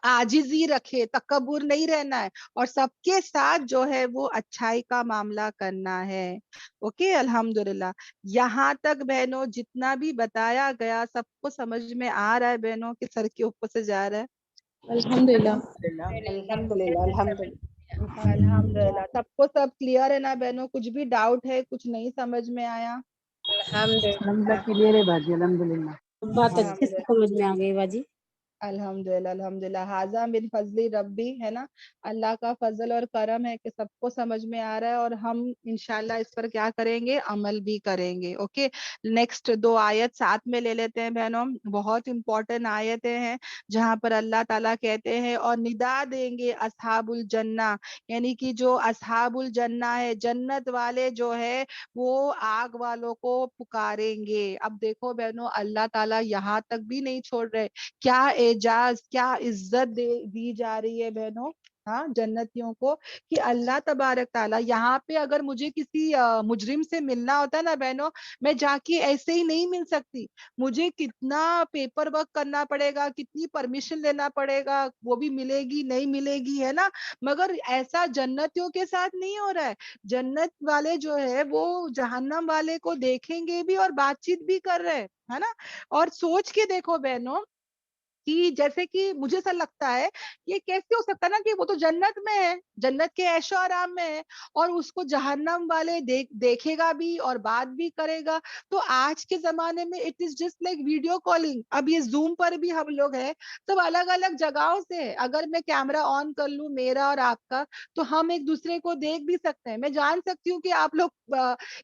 عاجزی رکھے, تکبر نہیں رہنا ہے, اور سب کے ساتھ جو ہے وہ اچھائی کا معاملہ کرنا ہے. اوکے, الحمدللہ. یہاں تک بہنوں جتنا بھی بتایا گیا سب کو سمجھ میں آ رہا ہے بہنوں کہ سر کے اوپر سے جا رہا ہے؟ الحمدللہ. الحمدللہ الحمدللہ. الحمدللہ. سب کو سب کلیئر ہے نا بہنوں؟ کچھ بھی ڈاؤٹ ہے, کچھ نہیں سمجھ میں آیا؟ الحمدللہ کلیئر ہے باجی, الحمدللہ. بات اچھے سے سمجھ میں آ گئی باجی. الحمدللہ الحمدللہ. حاذا من فضل ربی, ہے نا, اللہ کا فضل اور کرم ہے کہ سب کو سمجھ میں آ رہا ہے, اور ہم انشاءاللہ اس پر کیا کریں گے؟ عمل بھی کریں گے. اوکے, نیکسٹ 2 آیت ساتھ میں لے لیتے ہیں بہنوں. بہت امپورٹنٹ آیتیں ہیں جہاں پر اللہ تعالیٰ کہتے ہیں اور ندا دیں گے اصحاب الجنہ, یعنی کہ جو اصحاب الجنہ ہے, جنت والے جو ہے وہ آگ والوں کو پکاریں گے. اب دیکھو بہنوں اللہ تعالیٰ یہاں تک بھی نہیں چھوڑ رہے, کیا اعجاز, کیا عزت دی جا رہی ہے بہنوں, ہاں, جنتیوں کو, کہ اللہ تبارک تعالیٰ یہاں پہ اگر مجھے کسی مجرم سے ملنا ہوتا ہے نا بہنوں, میں جا کے ایسے ہی نہیں مل سکتی. مجھے کتنا پیپر ورک کرنا پڑے گا, کتنی پرمیشن لینا پڑے گا, وہ بھی ملے گی نہیں ملے گی, ہے نا. مگر ایسا جنتیوں کے ساتھ نہیں ہو رہا ہے. جنت والے جو ہے وہ جہنم والے کو دیکھیں گے بھی اور بات چیت بھی کر رہے, ہے نا. اور سوچ کے دیکھو بہنوں کہ جیسے کہ مجھے ایسا لگتا ہے یہ کیسے ہو سکتا ہے نا کہ وہ تو جنت میں ہے, جنت کے عیش و آرام میں ہے, اور اس کو جہنم والے دیکھے گا بھی اور بات بھی کرے گا. تو آج کے زمانے میں it is just like video calling. اب یہ زوم پر بھی ہم لوگ ہیں, سب الگ الگ جگہوں سے, اگر میں کیمرہ آن کر لوں میرا اور آپ کا, تو ہم ایک دوسرے کو دیکھ بھی سکتے ہیں. میں جان سکتی ہوں کہ آپ لوگ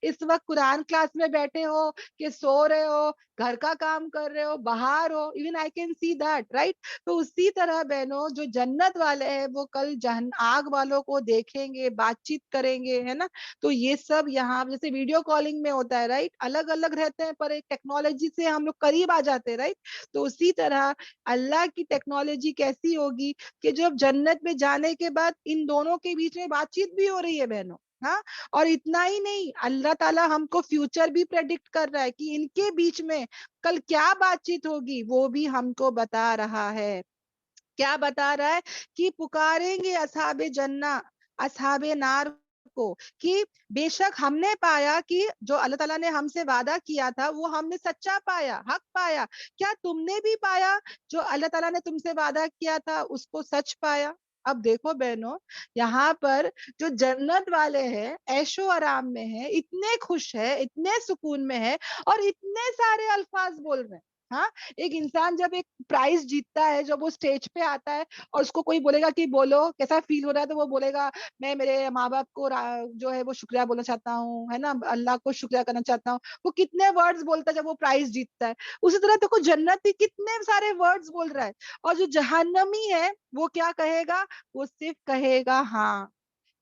اس وقت قرآن کلاس میں بیٹھے ہو, کہ سو رہے ہو, گھر کا کام کر رہے ہو, باہر ہو, even I can see that, right. تو اسی طرح بہنوں جو جنت والے ہیں وہ کل آگ والوں کو دیکھیں گے, بات چیت کریں گے, ہے نا. تو یہ سب یہاں جیسے ویڈیو کالنگ میں ہوتا ہے, رائٹ, الگ الگ رہتے ہیں پر ایک ٹیکنالوجی سے ہم لوگ قریب آ جاتے ہیں, رائٹ. تو اسی طرح اللہ کی ٹیکنالوجی کیسی ہوگی کہ جب جنت میں جانے کے بعد ان دونوں کے بیچ میں بات چیت بھی ہو رہی ہے بہنوں, ہاں. اور اتنا ہی نہیں, اللہ تعالیٰ ہم کو فیوچر بھی پریڈکٹ کر رہا ہے کہ ان کے بیچ میں کل کیا بات چیت ہوگی, وہ بھی ہم کو بتا رہا ہے. کیا بتا رہا ہے؟ کہ پکاریں گے اصحاب جنہ, اصحاب نار کو, کہ بے شک ہم نے پایا کہ جو اللہ تعالیٰ نے ہم سے وعدہ کیا تھا وہ ہم نے سچا پایا, حق پایا. کیا تم نے بھی پایا جو اللہ تعالیٰ نے تم سے وعدہ کیا تھا اس کو سچ پایا؟ اب دیکھو بہنوں یہاں پر جو جنت والے ہیں عیش و آرام میں ہیں, اتنے خوش ہے, اتنے سکون میں ہے, اور اتنے سارے الفاظ بول رہے ہیں. ہاں, ایک انسان جب ایک پرائز جیتتا ہے, جب وہ سٹیج پہ آتا ہے اور اس کو کوئی بولے گا کہ بولو کیسا فیل ہو رہا ہے, تو وہ بولے گا میں میرے ماں باپ کو جو ہے وہ شکریہ بولنا چاہتا ہوں, ہے نا, اللہ کو شکریہ کرنا چاہتا ہوں. وہ کتنے ورڈز بولتا ہے جب وہ پرائز جیتتا ہے. اسی طرح دیکھو جنتی کتنے سارے ورڈز بول رہا ہے, اور جو جہنمی ہے وہ کیا کہے گا؟ وہ صرف کہے گا ہاں,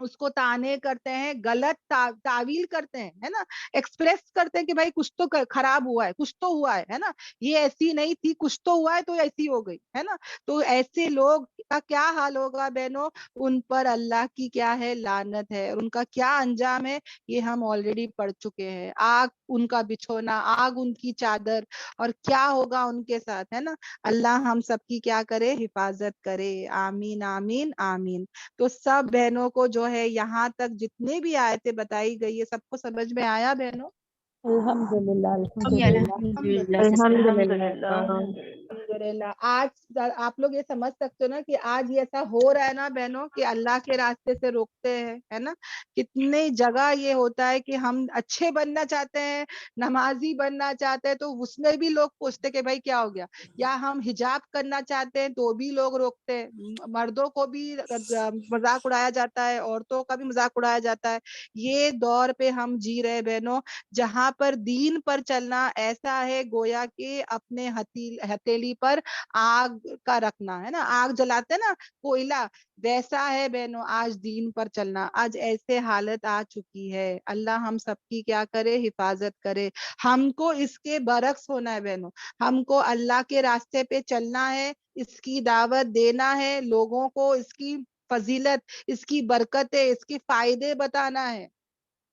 اس کو تانے کرتے ہیں، غلط تعویل کرتے ہیں، ہے نا، ایکسپریس کرتے ہیں کہ بھائی کچھ تو خراب ہوا ہے، کچھ تو ہوا ہے نا، یہ ایسی نہیں تھی، کچھ تو ہوا ہے تو ایسی ہو گئی، ہے نا. تو ایسے لوگ کا کیا حال ہوگا بہنوں، ان پر اللہ کی کیا ہے، لعنت ہے، اور ان کا کیا انجام ہے یہ ہم آلریڈی پڑھ چکے ہیں. آگ ان کا بچھونا، آگ ان کی چادر، اور کیا ہوگا ان کے ساتھ، ہے نا. اللہ ہم سب کی کیا کرے، حفاظت کرے. آمین آمین آمین. تو سب بہنوں کو جو ہے یہاں تک جتنے بھی آیتیں بتائی گئی ہے سب کو سمجھ میں آیا بہنوں؟ الحمدللہ الحمدللہ الحمدللہ. آج آپ لوگ یہ سمجھ سکتے ہو نا کہ آج یہ ایسا ہو رہا ہے نا بہنوں کہ اللہ کے راستے سے روکتے ہیں، ہے نا. کتنے جگہ یہ ہوتا ہے کہ ہم اچھے بننا چاہتے ہیں، نمازی بننا چاہتے ہیں، تو اس میں بھی لوگ پوچھتے کہ بھائی کیا ہو گیا، یا ہم حجاب کرنا چاہتے ہیں تو بھی لوگ روکتے ہیں. مردوں کو بھی مذاق اڑایا جاتا ہے، عورتوں کا بھی مذاق اڑایا جاتا ہے. یہ دور پہ ہم جی رہے بہنوں جہاں پر دین پر چلنا ایسا ہے گویا کہ اپنے ہتھیلی پر آگ کا رکھنا، ہے نا، آگ جلاتے نا کوئلہ، ویسا ہے بہنوں آج دین پر چلنا. آج ایسے حالت آ چکی ہے. اللہ ہم سب کی کیا کرے، حفاظت کرے. ہم کو اس کے برعکس ہونا ہے بہنوں، ہم کو اللہ کے راستے پہ چلنا ہے، اس کی دعوت دینا ہے، لوگوں کو اس کی فضیلت، اس کی برکتیں، اس کے فائدے بتانا ہے.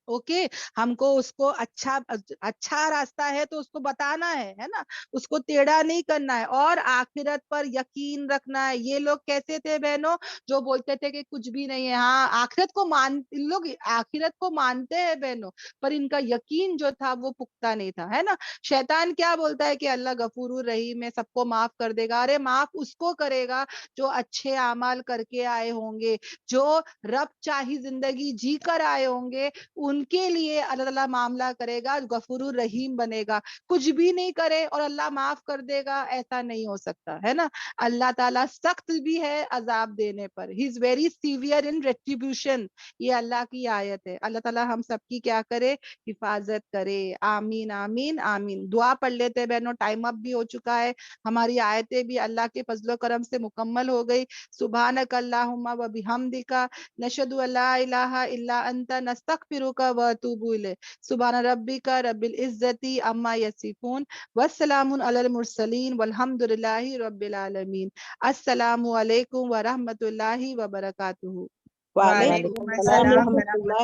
اوکے، ہم کو اس کو اچھا راستہ ہے تو اس کو بتانا ہے نا، اس کو ٹیڑھا نہیں کرنا ہے، اور آخرت پر یقین رکھنا ہے. یہ لوگ کیسے تھے بہنوں، جو بولتے تھے کہ کچھ بھی نہیں ہے. ہاں آخرت کو لوگ آخرت کو مانتے ہیں بہنوں، پر ان کا یقین جو تھا وہ پختہ نہیں تھا، ہے نا. شیطان کیا بولتا ہے کہ اللہ غفور الرحیم ہے، سب کو معاف کر دے گا. ارے معاف اس کو کرے گا جو اچھے اعمال کر کے آئے ہوں گے، جو رب چاہی زندگی جی کر آئے ہوں گے، ان کے لیے اللہ تعالیٰ معاملہ کرے گا، غفور الرحیم بنے گا. کچھ بھی نہیں کرے اور اللہ معاف کر دے گا، ایسا نہیں ہو سکتا، ہے نا. اللہ تعالیٰ سخت بھی ہے عذاب دینے پر. He is very severe in retribution. یہ اللہ کی آیت ہے. اللہ تعالیٰ ہم سب کی کیا کرے، حفاظت کرے. آمین آمین آمین. دعا پڑھ لیتے ہیں بہنوں، ٹائم اپ بھی ہو چکا ہے. ہماری آیتیں بھی اللہ کے فضل و کرم سے مکمل ہو گئی. سبحانک اللہم و بحمدک، نشہد ان لا الہ الا انت، نستغفرک و اتوب الیک. سبحان ربک رب العزت عما یصفون، والسلام علی المرسلین، والحمد للہ رب العالمین. السلام علیکم ورحمۃ اللہ وبرکاتہ. وعلیکم السلام ورحمۃ اللہ